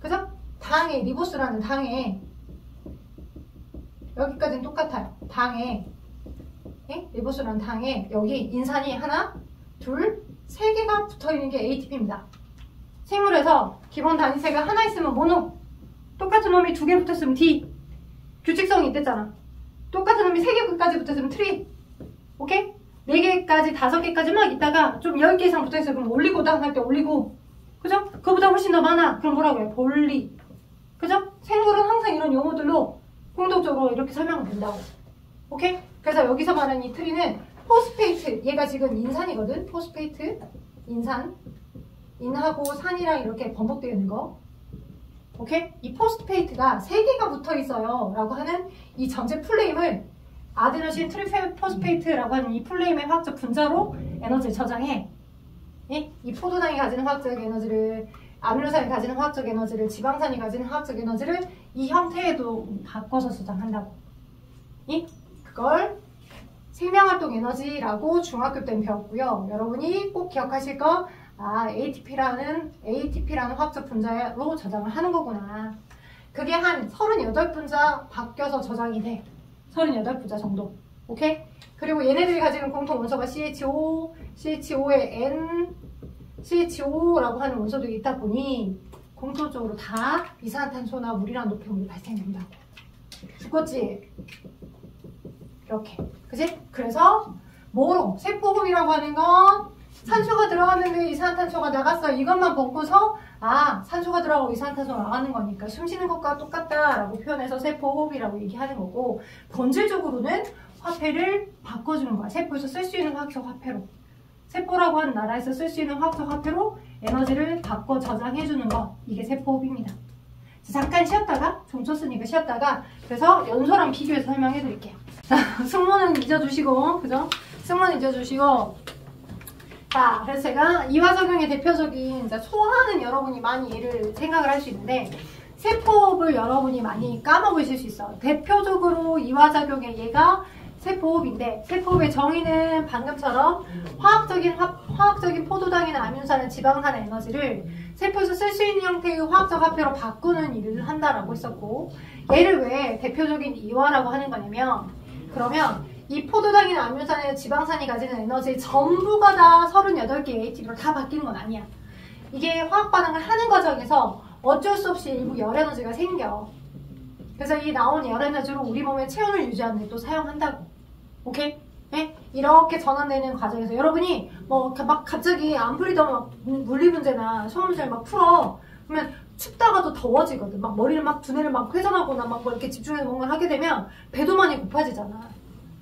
그죠? 당에, 리보스라는 당에, 여기까지는 똑같아요. 당에, 예? 리보스라는 당에 여기 인산이 하나, 둘, 세 개가 붙어있는 게 ATP입니다. 생물에서 기본 단위체가 하나 있으면 모노, 똑같은 놈이 두 개 붙었으면 D, 규칙성이 있댔잖아. 똑같은 놈이 세 개까지 붙었으면 트리, 오케이? 4개까지, 5개까지 막 있다가 좀 10개 이상 붙어있어요. 그럼 올리고 할 때 올리고, 그죠? 그거보다 훨씬 더 많아. 그럼 뭐라고 해요? 볼리. 그죠? 생물은 항상 이런 용어들로 공통적으로 이렇게 설명을 된다고. 오케이? 그래서 여기서 말하는 이 트리는 포스페이트, 얘가 지금 인산이거든? 포스페이트, 인산, 인하고 산이랑 이렇게 번복되어 있는 거. 오케이? 이 포스페이트가 3개가 붙어 있어요 라고 하는 이 전체 풀네임을 아데노신 트리포스페이트라고 하는 이 풀네임의 화학적 분자로 에너지를 저장해. 예? 이 포도당이 가지는 화학적 에너지를, 아미노산이 가지는 화학적 에너지를, 지방산이 가지는 화학적 에너지를 이 형태에도 바꿔서 저장한다고. 예? 그걸 생명활동 에너지라고 중학교 때는 배웠고요. 여러분이 꼭 기억하실 거, ATP라는 화학적 분자로 저장을 하는 거구나. 그게 한 38분자 바뀌어서 저장이 돼. 38분자 정도. 오케이? 그리고 얘네들이 가지는 공통 원소가 CHO, CHO에 N, CHO라고 하는 원소들이 있다 보니 공통적으로 다 이산화탄소나 물이랑 노폐물이 발생된다고. 죽었지? 이렇게. 그지? 그래서 뭐로? 세포호흡이라고 하는 건 산소가 들어갔는데 이산화탄소가 나갔어. 이것만 보고서 아, 산소가 들어가고 이산화탄소가 나가는 거니까 숨 쉬는 것과 똑같다라고 표현해서 세포호흡이라고 얘기하는 거고, 본질적으로는 화폐를 바꿔주는 거야. 세포에서 쓸 수 있는 화학적 화폐로. 세포라고 하는 나라에서 쓸 수 있는 화학적 화폐로 에너지를 바꿔 저장해주는 거. 이게 세포호흡입니다. 잠깐 쉬었다가, 좀 쳤으니까 쉬었다가, 그래서 연소랑 비교해서 설명해 드릴게요. 자, 승모는 잊어주시고, 그죠? 승모는 잊어주시고, 자, 그래서 제가 이화작용의 대표적인 소화는 여러분이 많이 얘를 생각을 할 수 있는데, 세포호흡을 여러분이 많이 까먹으실 수 있어요. 대표적으로 이화작용의 얘가 세포호흡인데, 세포호흡의 정의는 방금처럼 화학적인 포도당이나 아뮨산은 지방산의 에너지를 세포에서 쓸 수 있는 형태의 화학적 화폐로 바꾸는 일을 한다라고 했었고, 얘를 왜 대표적인 이화라고 하는 거냐면, 그러면 이 포도당이나 아뮨산의 지방산이 가지는 에너지 전부가 다 38개의 ATP로 다 바뀌는 건 아니야. 이게 화학 반응을 하는 과정에서 어쩔 수 없이 일부 열 에너지가 생겨. 그래서 이 나온 열 에너지로 우리 몸의 체온을 유지하는 데 또 사용한다고. 오케이? 네? 이렇게 전환되는 과정에서 여러분이 뭐 막 갑자기 안 풀리던 물리 문제나 수학 문제를 막 풀어. 그러면 춥다가도 더워지거든. 막 머리를 막 두뇌를 막 회전하거나 막 뭐 이렇게 집중해서 뭔가를 하게 되면 배도 많이 고파지잖아.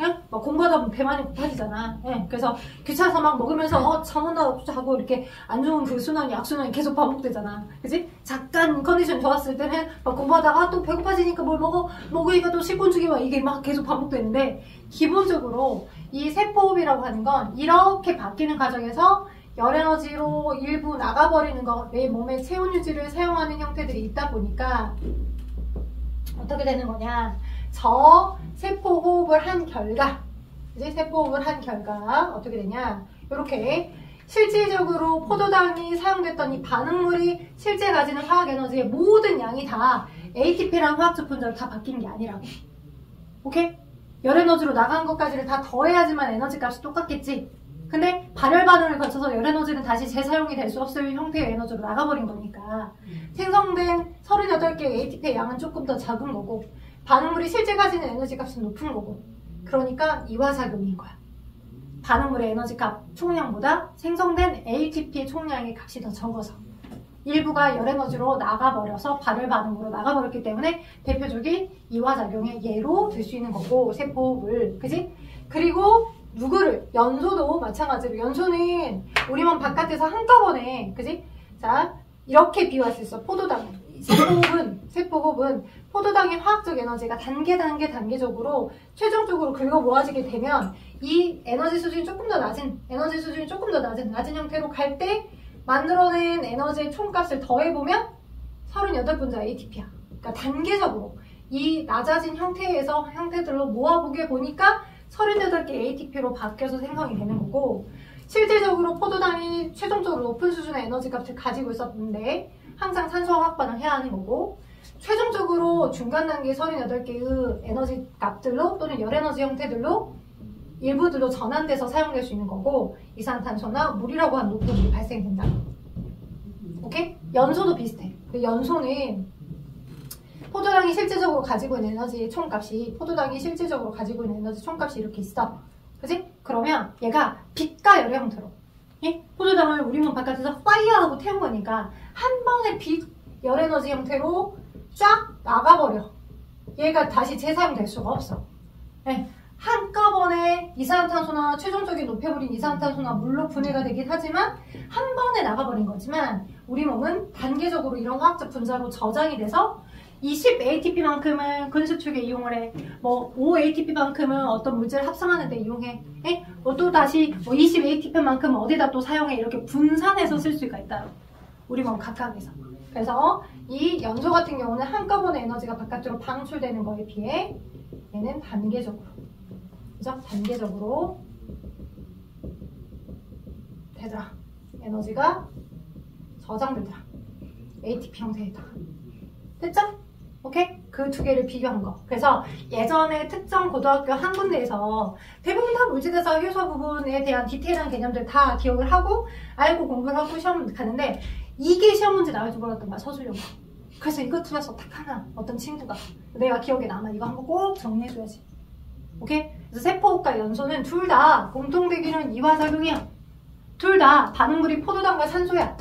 예? 막 공부하다 보면 배 많이 고파지잖아. 예? 그래서 귀찮아서 막 먹으면서 잠 온다 자고 이렇게 안 좋은 그 순환이 악순환이 계속 반복되잖아. 그치? 잠깐 컨디션 좋았을 때는 막 공부하다가 또 배고파지니까 뭘 먹으니까 또 식곤증이 막 이게 막 계속 반복되는데, 기본적으로 이 세포호흡이라고 하는 건 이렇게 바뀌는 과정에서 열 에너지로 일부 나가버리는 거, 내 몸의 체온 유지를 사용하는 형태들이 있다 보니까 어떻게 되는 거냐. 저 세포호흡을 한 결과, 이제 세포호흡을 한 결과 어떻게 되냐. 이렇게 실질적으로 포도당이 사용됐던 이 반응물이 실제 가지는 화학 에너지의 모든 양이 다 ATP라는 화학적 분자로 다 바뀌는 게 아니라고. 오케이? 열 에너지로 나간 것까지를 다 더해야지만 에너지 값이 똑같겠지. 근데 발열 반응을 거쳐서 열 에너지는 다시 재사용이 될 수 없을 형태의 에너지로 나가버린 거니까 생성된 38개의 ATP의 양은 조금 더 작은 거고, 반응물이 실제 가지는 에너지 값은 높은 거고, 그러니까 이화작용인 거야. 반응물의 에너지 값 총량보다 생성된 ATP의 총량의 값이 더 적어서 일부가 열 에너지로 나가버려서 발열 반응으로 나가버렸기 때문에 대표적인 이화작용의 예로 들 수 있는 거고, 세포호흡을. 그지? 그리고 누구를? 연소도 마찬가지로. 연소는 우리 몸 바깥에서 한꺼번에, 그지? 자, 이렇게 비유할 수 있어. 포도당. 세포호흡은 포도당의 화학적 에너지가 단계적으로 최종적으로 긁어 모아지게 되면 이 에너지 수준이 조금 더 낮은 형태로 갈 때 만들어낸 에너지의 총값을 더해보면 38분자 ATP야. 그러니까 단계적으로 이 낮아진 형태들로 모아보게 보니까 38개 ATP로 바뀌어서 생성이 되는 거고, 실질적으로 포도당이 최종적으로 높은 수준의 에너지 값을 가지고 있었는데 항상 산소 화학 반응을 해야 하는 거고, 최종적으로 중간 단계 38개의 에너지 값들로 또는 열 에너지 형태들로 일부들로 전환돼서 사용될 수 있는 거고, 이산탄소나 물이라고 하는 녹분이 발생된다. 오케이? 연소도 비슷해. 연소는 포도당이 실질적으로 가지고 있는 에너지 총값이 이렇게 있어. 그치? 그러면 얘가 빛과 열의 형태로, 예? 포도당을 우리 몸 바깥에서 파이어하고 태운 거니까 한 번에 빛, 열 에너지 형태로 쫙 나가버려. 얘가 다시 재사용될 수가 없어. 예? 한꺼번에 이산화탄소나 최종적인 높여버린 이산화탄소나 물로 분해가 되긴 하지만 한 번에 나가버린 거지만, 우리 몸은 단계적으로 이런 화학적 분자로 저장이 돼서 20ATP만큼은 근수축에 이용을 해. 뭐 5ATP만큼은 어떤 물질을 합성하는 데 이용해. 예? 또 다시 20ATP만큼은 어디다 또 사용해. 이렇게 분산해서 쓸 수가 있다. 우리 몸 각각에서. 그래서 이 연소 같은 경우는 한꺼번에 에너지가 바깥으로 방출되는 거에 비해 얘는 단계적으로, 그죠? 단계적으로 되더라. 에너지가 저장되더라. ATP 형태에다가. 됐죠? 오케이? 그 두 개를 비교한 거. 그래서 예전에 특정 고등학교 한 군데에서 대부분 다 물질에서 효소 부분에 대한 디테일한 개념들 다 기억을 하고 알고 공부를 하고 시험 가는데, 이게 시험 문제 나올 줄 몰랐던 거야, 서술형과. 그래서 이거 틀어서 딱 하나 어떤 친구가 내가 기억에 남아, 이거 한번 꼭 정리해줘야지. 오케이? 그래서 세포과 연소는 둘 다 공통되기는 이화작용이야. 둘 다 반응물이 포도당과 산소야.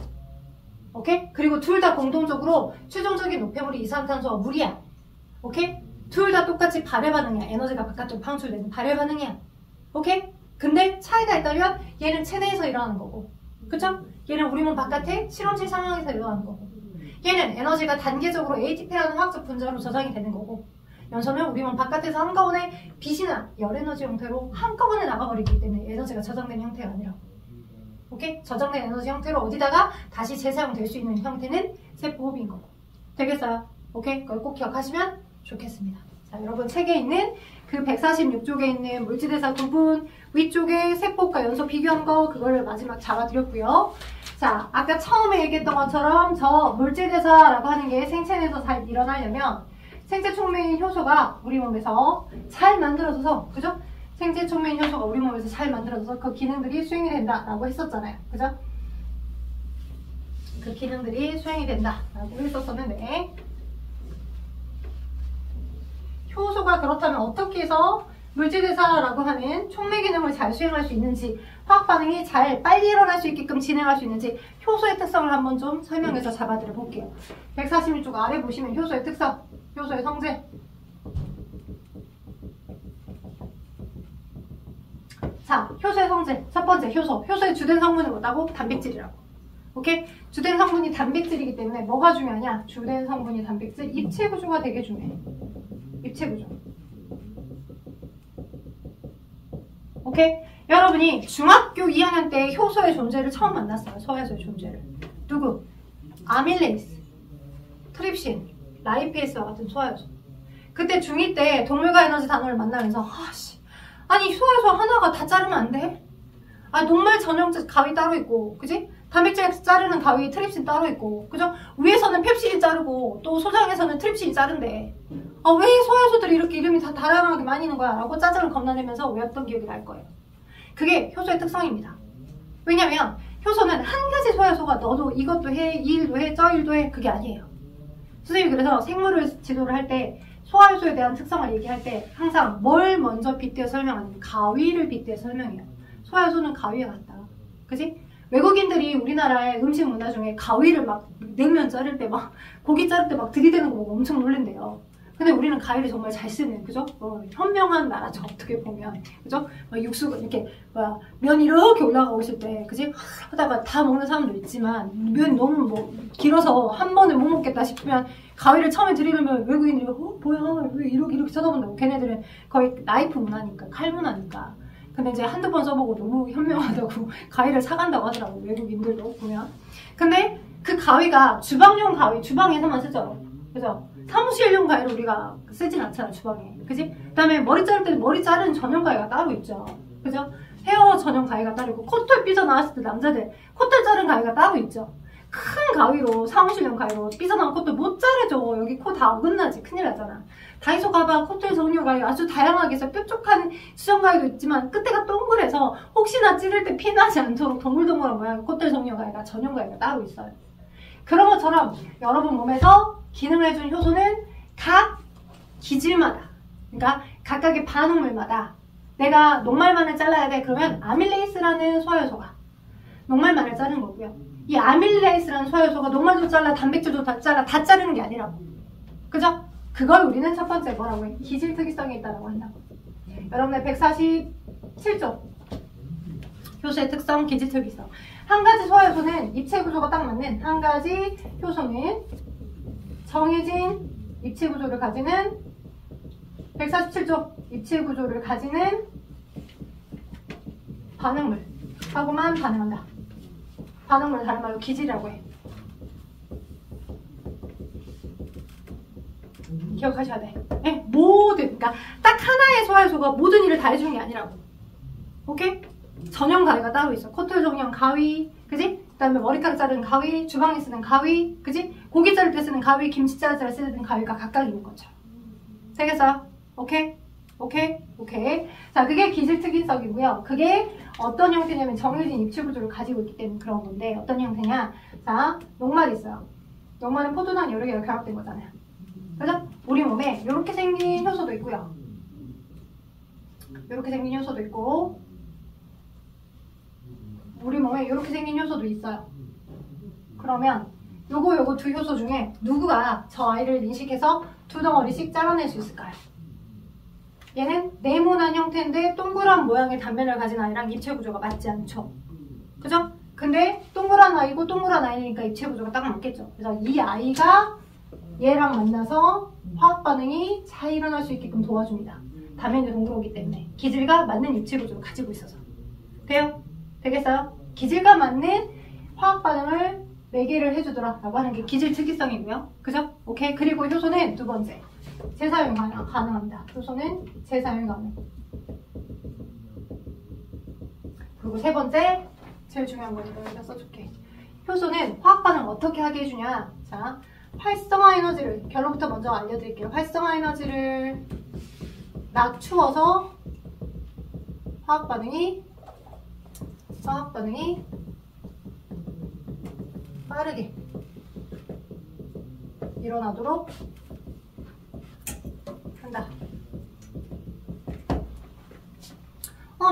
오케이? 그리고 둘 다 공통적으로 최종적인 노폐물이 이산화탄소와 물이야. 오케이? 둘 다 똑같이 발열 반응이야. 에너지가 바깥으로 방출되는 발열 반응이야. 오케이? 근데 차이가 있다면 얘는 체내에서 일어나는 거고, 그쵸? 얘는 우리 몸 바깥에 실험실 상황에서 일어나는 거고, 얘는 에너지가 단계적으로 ATP라는 화학적 분자로 저장이 되는 거고, 연소는 우리 몸 바깥에서 한꺼번에 빛이나 열 에너지 형태로 한꺼번에 나가버리기 때문에 에너지가 저장된 형태가 아니라고. 오케이? 저장된 에너지 형태로 어디다가 다시 재사용될 수 있는 형태는 세포호흡인 거고. 되겠어요? 오케이? 그걸 꼭 기억하시면 좋겠습니다. 자, 여러분 책에 있는 그 146쪽에 있는 물질대사 구분, 위쪽에 세포과 연소 비교한 거, 그거를 마지막 잡아드렸고요. 자, 아까 처음에 얘기했던 것처럼 저 물질대사라고 하는 게 생체 내에서 잘 일어나려면 생체 촉매인 효소가 우리 몸에서 잘 만들어져서, 그죠? 생체 촉매인 효소가 우리 몸에서 잘 만들어져서 그 기능들이 수행이 된다라고 했었잖아요. 그죠? 그 기능들이 수행이 된다라고 했었었는데, 효소가 그렇다면 어떻게 해서 물질대사라고 하는 촉매 기능을 잘 수행할 수 있는지, 화학 반응이 잘 빨리 일어날 수 있게끔 진행할 수 있는지 효소의 특성을 한번 좀 설명해서 잡아드려 볼게요. 141쪽 아래 보시면 효소의 특성, 효소의 성질. 자, 효소의 성질. 첫 번째, 효소. 효소의 주된 성분은 뭐라고? 단백질이라고. 오케이? 주된 성분이 단백질이기 때문에 뭐가 중요하냐? 주된 성분이 단백질. 입체 구조가 되게 중요해. 입체 구조. 오케이? 여러분이 중학교 2학년 때 효소의 존재를 처음 만났어요. 소효소의 존재를. 누구? 아밀레이스, 트립신, 라이페이스와 같은 소화효소. 그때 중2 때 동물과 에너지 단어를 만나면서 아니 소화효소 하나가 다 자르면 안 돼? 아, 녹말 전용 가위 따로 있고, 그지? 단백질 자르는 가위 트립신 따로 있고, 그죠? 위에서는 펩신이 자르고 또 소장에서는 트립신이 자른대. 아, 왜 소화효소들이 이렇게 이름이 다 다양하게 많이 있는 거야? 라고 짜증을 겁나내면서 외웠던 기억이 날 거예요. 그게 효소의 특성입니다. 왜냐면 효소는 한 가지 소화효소가 너도 이것도 해, 이 일도 해, 저 일도 해, 그게 아니에요. 선생님이 그래서 생물을 지도를 할 때 소화효소에 대한 특성을 얘기할 때 항상 뭘 먼저 빗대어 설명하냐면 가위를 빗대어 설명해요. 소화효소는 가위에 같다. 그지? 외국인들이 우리나라의 음식 문화 중에 가위를 막 냉면 자를 때 막 고기 자를 때 막 들이대는 거 보고 엄청 놀랜대요. 근데 우리는 가위를 정말 잘 쓰는, 그죠? 현명한 나라죠, 어떻게 보면. 그죠? 육수가 이렇게, 면 이렇게 올라가고 있을 때, 그지? 하다가 다 먹는 사람도 있지만, 면이 너무 길어서 한 번에 못 먹겠다 싶으면, 가위를 처음에 들이면 외국인들이, 뭐야, 왜 이렇게 쳐다본다고. 걔네들은 거의 나이프 문화니까, 칼 문화니까. 근데 이제 한두 번 써보고 너무 현명하다고 가위를 사간다고 하더라고, 외국인들도 보면. 근데 그 가위가 주방용 가위, 주방에서만 쓰죠. 그죠? 사무실용 가위를 우리가 쓰진 않잖아, 주방에. 그지? 그 다음에 머리 자를 때 머리 자르는 전용 가위가 따로 있죠. 그죠? 헤어 전용 가위가 따로 있고, 코털 삐져나왔을 때 남자들 코털 자른 가위가 따로 있죠. 큰 가위로, 사무실용 가위로 삐져나온 코털 못 자르죠. 여기 코 다 어긋나지. 큰일 나잖아. 다이소 가봐, 코털 전용 가위 아주 다양하게 해서 뾰족한 수정 가위도 있지만 끝에가 동그래서 혹시나 찌를 때 피나지 않도록 동글동글한 모양의 코털 전용 가위가 전용 가위가 따로 있어요. 그런 것처럼 여러분 몸에서 기능을 해준 효소는 각 기질마다, 그러니까 각각의 반응물마다 내가 녹말만을 잘라야 돼. 그러면 아밀레이스라는 소화효소가 녹말만을 자르는 거고요. 이 아밀레이스라는 소화효소가 녹말도 잘라, 단백질도 다 잘라, 다 자르는 게 아니라고. 그죠? 그걸 우리는 첫 번째 뭐라고 해? 기질 특이성이 있다고 한다고. 여러분들 147쪽 효소의 특성, 기질 특이성. 한 가지 소화효소는 입체 구조가 딱 맞는 한 가지 효소는 정해진 입체 구조를 가지는 147쪽 입체 구조를 가지는 반응물 하고만 반응한다. 반응물을 다른 말로 기질이라고 해. 기억하셔야 돼. 네? 모든, 그러니까 딱 하나의 소화효소가 모든 일을 다 해주는 게 아니라고. 오케이? 전용 가위가 따로 있어. 코털 전용 가위, 그지? 그 다음에 머리카락 자르는 가위, 주방에 쓰는 가위, 그지? 고기 자를 때 쓰는 가위, 김치 자를 때 쓰는 가위가 각각 있는 거죠. 되겠어요? 오케이? 오케이? 오케이. 자, 그게 기질 특이성이고요. 그게 어떤 형태냐면 정해진 입체 구조를 가지고 있기 때문에 그런 건데, 어떤 형태냐? 자, 녹말이 있어요. 녹말은 포도당 여러 개가 결합된 거잖아요. 그죠? 우리 몸에 이렇게 생긴 효소도 있고요. 이렇게 생긴 효소도 있고 우리 몸에 이렇게 생긴 효소도 있어요. 그러면 요거 두 효소 중에 누구가 저 아이를 인식해서 두 덩어리씩 잘라낼 수 있을까요? 얘는 네모난 형태인데 동그란 모양의 단면을 가진 아이랑 입체 구조가 맞지 않죠. 그죠? 근데 동그란 아이고 동그란 아이니까 입체 구조가 딱 맞겠죠. 그래서 이 아이가 얘랑 만나서 화학 반응이 잘 일어날 수 있게끔 도와줍니다. 단면이 동그랗기 때문에 기질과 맞는 입체 구조를 가지고 있어서. 돼요? 되겠어요? 기질과 맞는 화학 반응을 매개를 해주더라 라고 하는 게 기질 특이성이고요. 그죠? 오케이. 그리고 효소는 두 번째 재사용 가능합니다. 효소는 재사용 가능. 그리고 세 번째 제일 중요한 거니까 여기다 써줄게. 효소는 화학 반응 어떻게 하게 해주냐. 자, 활성화 에너지를 결론부터 먼저 알려드릴게요. 활성화 에너지를 낮추어서 화학 반응이 빠르게 일어나도록 한다.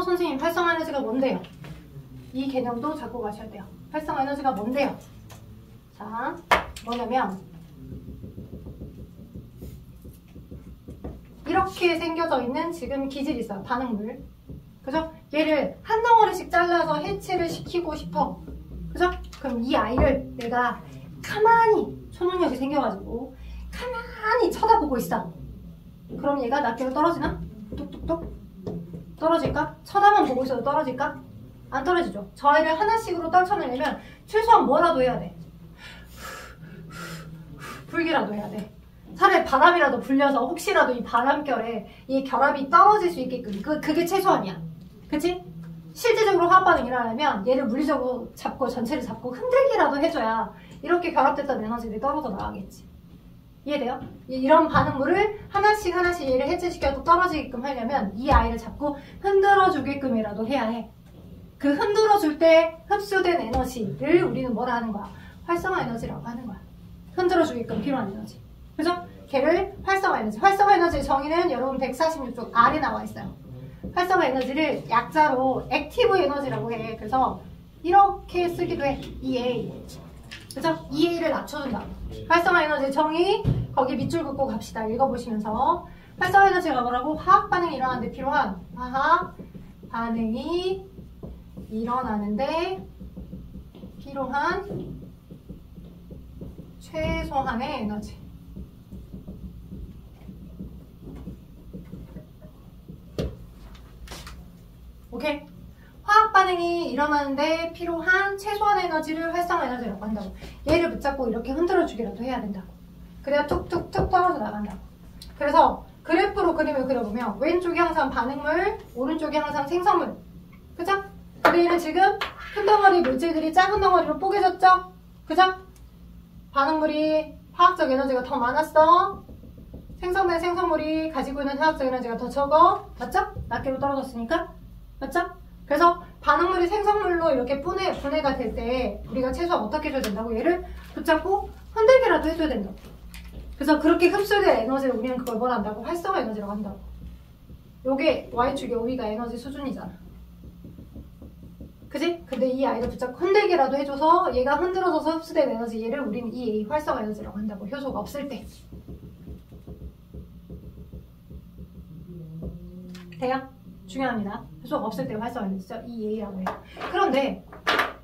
선생님 활성화 에너지가 뭔데요? 이 개념도 잡고 가셔야 돼요. 활성화 에너지가 뭔데요? 자, 뭐냐면 이렇게 생겨져 있는 지금 기질이 있어요. 반응물. 그죠? 얘를 한 덩어리씩 잘라서 해체를 시키고 싶어. 그죠? 그럼 이 아이를 내가 가만히 초능력이 생겨가지고 가만히 쳐다보고 있어. 그럼 얘가 낱개로 떨어지나? 뚝뚝뚝 떨어질까? 쳐다만 보고 있어도 떨어질까? 안 떨어지죠. 저 아이를 하나씩으로 떨쳐내려면 최소한 뭐라도 해야 돼. 불기라도 해야 돼. 차라리 바람이라도 불려서 혹시라도 이 바람결에 이 결합이 떨어질 수 있게끔 그게 최소한이야. 그치? 실제적으로 화학 반응이 일어나려면 얘를 물리적으로 잡고 전체를 잡고 흔들기라도 해줘야 이렇게 결합됐던 에너지들이 떨어져 나가겠지. 이해돼요? 이런 반응물을 하나씩 얘를 해체시켜서 떨어지게끔 하려면 이 아이를 잡고 흔들어주게끔이라도 해야 해. 그 흔들어줄 때 흡수된 에너지를 우리는 뭐라 하는 거야? 활성화 에너지라고 하는 거야. 흔들어주게끔 필요한 에너지. 그죠? 걔를 활성화 에너지. 활성화 에너지의 정의는 여러분 146쪽 아래 나와 있어요. 활성화 에너지를 약자로 액티브 에너지라고 해. 그래서 이렇게 쓰기도 해. EA. 그죠? EA를 낮춰준다. 활성화 에너지의 정의 거기 밑줄 긋고 갑시다. 읽어보시면서 활성화 에너지가 뭐라고? 화학 반응이 일어나는데 필요한 화학 반응이 일어나는데 필요한 최소한의 에너지. 오케이? 화학 반응이 일어나는데 필요한 최소한의 에너지를 활성화 에너지라고 한다고. 얘를 붙잡고 이렇게 흔들어주기라도 해야 된다고. 그래야 툭툭툭 떨어져 나간다고. 그래서 그래프로 그림을 그려보면 왼쪽이 항상 반응물, 오른쪽이 항상 생성물. 그죠? 근데 얘는 지금 큰 덩어리 물질들이 작은 덩어리로 뽀개졌죠? 그죠? 반응물이 화학적 에너지가 더 많았어. 생성된 생성물이 가지고 있는 화학적 에너지가 더 적어. 맞죠? 낱개로 떨어졌으니까. 맞죠? 그래서 반응물이 생성물로 이렇게 분해가 될 때 우리가 최소한 어떻게 해줘야 된다고? 얘를 붙잡고 흔들기라도 해줘야 된다고. 그래서 그렇게 흡수된 에너지를 우리는 그걸 뭘 한다고? 활성화 에너지라고 한다고. 요게 Y축의 O가 에너지 수준이잖아. 그지? 근데 이 아이를 붙잡고 흔들기라도 해줘서 얘가 흔들어져서 흡수된 에너지, 얘를 우리는 이 활성화 에너지라고 한다고. 효소가 없을 때. 돼요? 중요합니다. 효소가 없을 때 활성화 에너지죠. EA라고 해요. 그런데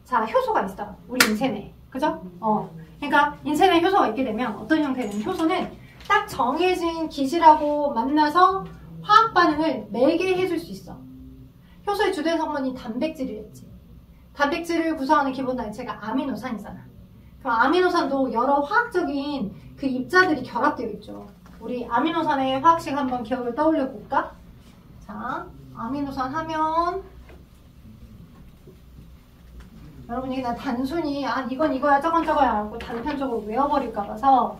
자, 효소가 있어. 우리 인체내. 그죠? 그러니까 인체내 효소가 있게 되면 어떤 형태냐면 효소는 딱 정해진 기질하고 만나서 화학 반응을 매개해줄 수 있어. 효소의 주된 성분이 단백질이랬지. 단백질을 구성하는 기본 단체가 아미노산이잖아. 그럼 아미노산도 여러 화학적인 그 입자들이 결합되어 있죠. 우리 아미노산의 화학식 한번 기억을 떠올려 볼까? 자, 아미노산 하면 여러분이 그냥 단순히 이건 이거야 저건 저거야 하고 단편적으로 외워버릴까 봐서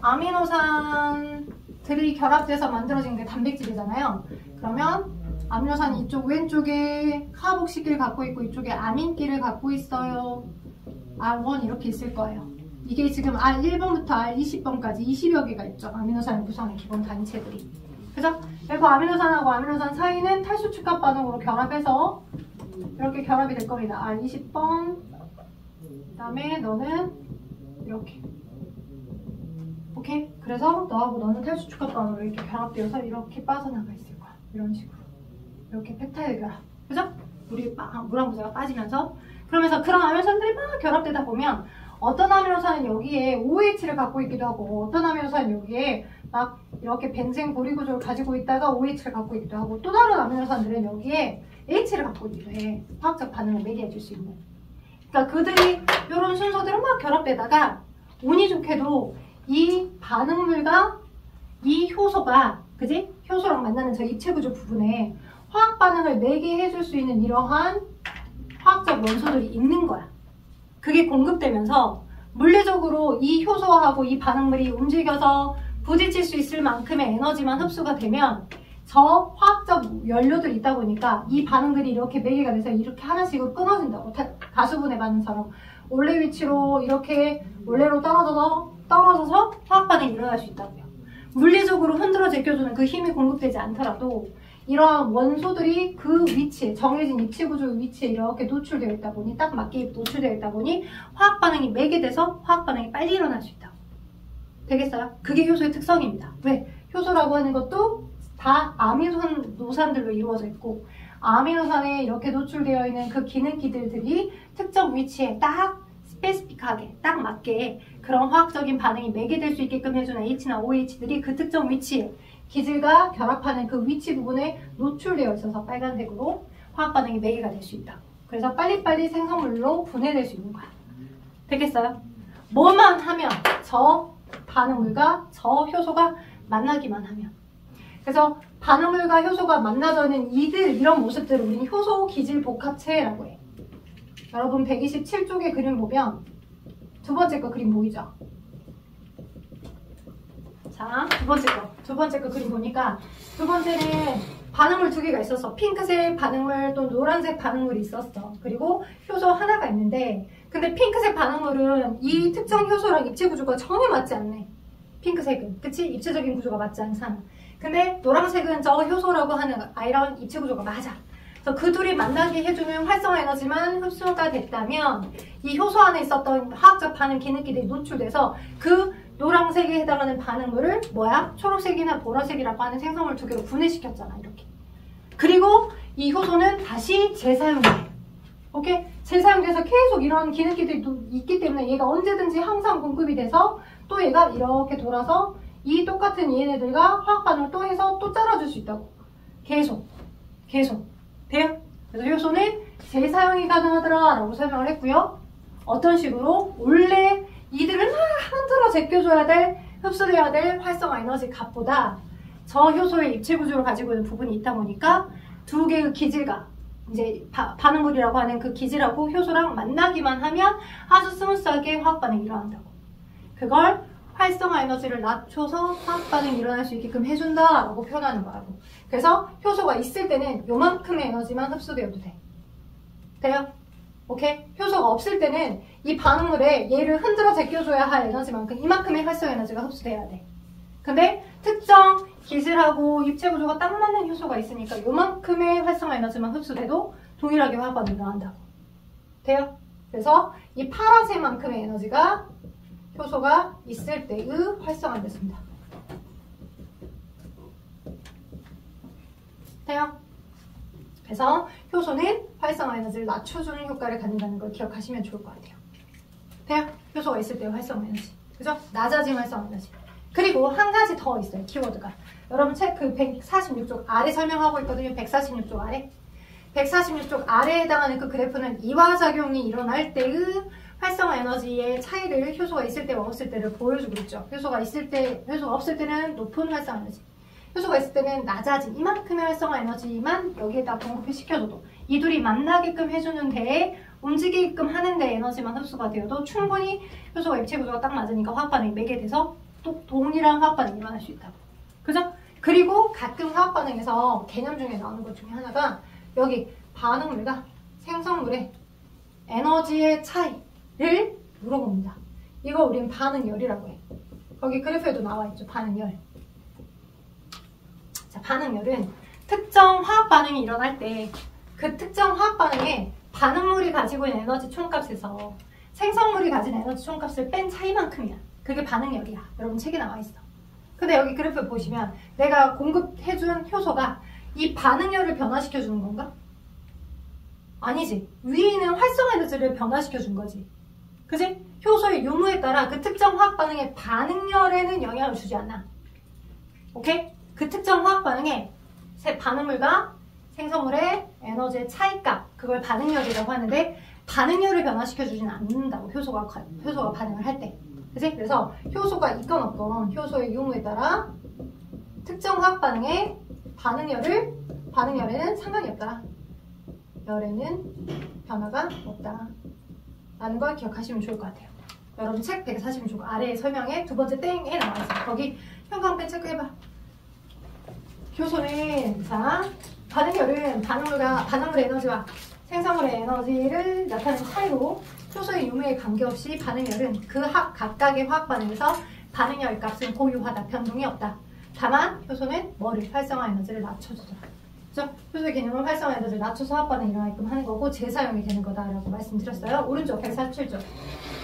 아미노산들이 결합돼서 만들어진 게 단백질이잖아요. 그러면 아미노산이 이쪽 왼쪽에 카복식기를 갖고 있고 이쪽에 아민기를 갖고 있어요. R1 이렇게 있을 거예요. 이게 지금 R1번부터 R20번까지 20여 개가 있죠. 아미노산을 구성하는 기본 단체들이. 그죠? 그리고 아미노산하고 아미노산 사이는 탈수 축합 반응으로 결합해서 이렇게 결합이 될 겁니다. R20번. 그 다음에 너는 이렇게. 오케이? 그래서 너하고 너는 탈수 축합 반응으로 이렇게 결합되어서 이렇게 빠져나가 있을 거야. 이런 식으로. 이렇게 펩타이드 결합. 그죠? 물하고 무제가 빠지면서. 그러면서 그런 아미노산들이 막 결합되다 보면 어떤 아미노산은 여기에 OH를 갖고 있기도 하고 어떤 아미노산은 여기에 막 이렇게 벤생 고리 구조를 가지고 있다가 OH를 갖고 있기도 하고 또 다른 아미노산들은 여기에 H를 갖고 있기도 해. 화학적 반응을 매개해줄 수 있는. 그러니까 그들이 이런 순서대로 막 결합되다가 운이 좋게도 이 반응물과 이 효소가 그지? 효소랑 만나는 저 입체 구조 부분에 화학 반응을 매개해줄 수 있는 이러한 화학적 원소들이 있는 거야. 그게 공급되면서 물리적으로 이 효소하고 이 반응물이 움직여서 부딪힐 수 있을 만큼의 에너지만 흡수가 되면 저 화학적 연료들이 있다 보니까 이 반응들이 이렇게 매개가 돼서 이렇게 하나씩으로 끊어진다고. 다수분해 반응처럼 원래 위치로 이렇게 원래로 떨어져서 화학 반응이 일어날 수 있다고요. 물리적으로 흔들어 제껴주는 그 힘이 공급되지 않더라도 이러한 원소들이 그 위치에 정해진 입체 구조의 위치에 이렇게 노출되어 있다 보니 딱 맞게 노출되어 있다 보니 화학 반응이 매개돼서 화학 반응이 빨리 일어날 수 있다고. 되겠어요? 그게 효소의 특성입니다. 왜? 효소라고 하는 것도 다 아미노산들로 이루어져 있고 아미노산에 이렇게 노출되어 있는 그 기능기들이 특정 위치에 딱 스페시픽하게 딱 맞게 그런 화학적인 반응이 매개될 수 있게끔 해주는 H나 OH들이 그 특정 위치에 기질과 결합하는 그 위치 부분에 노출되어 있어서 빨간색으로 화학 반응이 매개가 될 수 있다. 그래서 빨리빨리 생성물로 분해될 수 있는 거야. 되겠어요? 뭐만 하면 저 반응물과 저 효소가 만나기만 하면. 그래서 반응물과 효소가 만나져는 이런 모습들을 우리는 효소 기질 복합체라고 해. 여러분 127쪽의 그림 보면 두 번째 거 그림 보이죠? 자, 두 번째 거 그림 보니까 두 번째는 반응물 두 개가 있었어. 핑크색 반응물 또 노란색 반응물이 있었어. 그리고 효소 하나가 있는데 근데 핑크색 반응물은 이 특정 효소랑 입체 구조가 전혀 맞지 않네. 핑크색은. 그치? 입체적인 구조가 맞지 않잖아. 근데 노란색은 저 효소라고 하는 아이랑 입체 구조가 맞아. 그래서 그 둘이 만나게 해주는 활성화 에너지만 흡수가 됐다면 이 효소 안에 있었던 화학적 반응 기능기들이 노출돼서 그 노란색에 해당하는 반응물을 초록색이나 보라색이라고 하는 생성물 두 개로 분해시켰잖아. 이렇게. 그리고 이 효소는 다시 재사용돼. 오케이? 재사용돼서 계속 이런 기능기들이 있기 때문에 얘가 언제든지 항상 공급이 돼서 또 얘가 이렇게 돌아서 이 똑같은 얘네들과 화학 반응을 또 해서 또 잘라줄 수 있다고. 계속. 돼요? 그래서 효소는 재사용이 가능하더라 라고 설명을 했고요. 어떤 식으로? 원래 이들을 막 흔들어 제껴줘야 될, 흡수돼야 될 활성화 에너지 값보다 저 효소의 입체 구조를 가지고 있는 부분이 있다 보니까 두 개의 기질과 이제 반응물이라고 하는 그 기질하고 효소랑 만나기만 하면 아주 스무스하게 화학 반응이 일어난다고. 그걸 활성화 에너지를 낮춰서 화학 반응이 일어날 수 있게끔 해준다 라고 표현하는 거라고. 그래서 효소가 있을 때는 요만큼의 에너지만 흡수되어도 돼. 돼요? 오케이? 효소가 없을 때는 이 반응물에 얘를 흔들어 제껴줘야 할 에너지만큼 이만큼의 활성 에너지가 흡수돼야 돼. 근데 특정 기질하고 입체 구조가 딱 맞는 효소가 있으니까 요만큼의 활성화 에너지만 흡수돼도 동일하게 화학 반응이 일어난다고. 돼요? 그래서 이 파란색만큼의 에너지가 효소가 있을 때의 활성화됐습니다. 돼요? 그래서 효소는 활성화 에너지를 낮춰주는 효과를 갖는다는 걸 기억하시면 좋을 것 같아요. 돼요? 효소가 있을 때의 활성화 에너지. 그죠? 낮아진 활성화 에너지. 그리고 한 가지 더 있어요. 키워드가. 여러분 책 그 146쪽 아래 설명하고 있거든요. 146쪽 아래. 146쪽 아래에 해당하는 그 그래프는 이화작용이 일어날 때의 활성화 에너지의 차이를 효소가 있을 때와 없을 때를 보여주고 있죠. 효소가 없을 때는 높은 활성화 에너지. 효소가 있을 때는 낮아진 이만큼의 활성화 에너지만 여기에다 공급을 시켜줘도 이 둘이 만나게끔 해주는 데에 움직이게끔 하는 데 에너지만 흡수가 되어도 충분히 효소가 입체 구조가 딱 맞으니까 화학 반응이 매개돼서 또 동일한 화학 반응이 일어날 수 있다고. 그죠? 그리고 가끔 화학 반응에서 개념 중에 나오는 것 중에 하나가 여기 반응물과 생성물의 에너지의 차이를 물어봅니다. 이거 우린 반응열이라고 해. 거기 그래프에도 나와 있죠. 반응열. 자, 반응열은 특정 화학 반응이 일어날 때 그 특정 화학 반응에 반응물이 가지고 있는 에너지 총값에서 생성물이 가진 에너지 총값을 뺀 차이만큼이야. 그게 반응열이야. 여러분 책에 나와 있어. 근데 여기 그래프 보시면 내가 공급해준 효소가 이 반응열을 변화시켜주는 건가? 아니지. 위에 있는 활성 에너지를 변화시켜준 거지. 그지? 효소의 유무에 따라 그 특정 화학 반응의 반응열에는 영향을 주지 않아. 오케이? 그 특정 화학 반응에 반응물과 생성물의 에너지의 차이값, 그걸 반응열이라고 하는데 반응열을 변화시켜주지는 않는다고 효소가 반응을 할 때. 그치? 그래서 효소가 있건 없건 효소의 유무에 따라 특정 화학 반응의 반응열에는 상관이 없다. 열에는 변화가 없다. 라는 걸 기억하시면 좋을 것 같아요. 여러분 책 146 아래의 설명에 두 번째 땡에 나와 있어요. 거기 형광펜 체크해봐. 효소는 자 반응열은 반응물의 에너지와 생성물의 에너지를 나타내는 차이로 효소의 유무에 관계없이 반응열은 그 각각의 화학 반응에서 반응열 값은 고유하다. 변동이 없다. 다만 효소는 뭐를 활성화 에너지를 낮춰주더라. 그죠? 효소의 개념을 활성화 에너지를 낮춰서 화학 반응이 일어나게끔 하는 거고 재사용이 되는 거다라고 말씀드렸어요. 오른쪽 147쪽.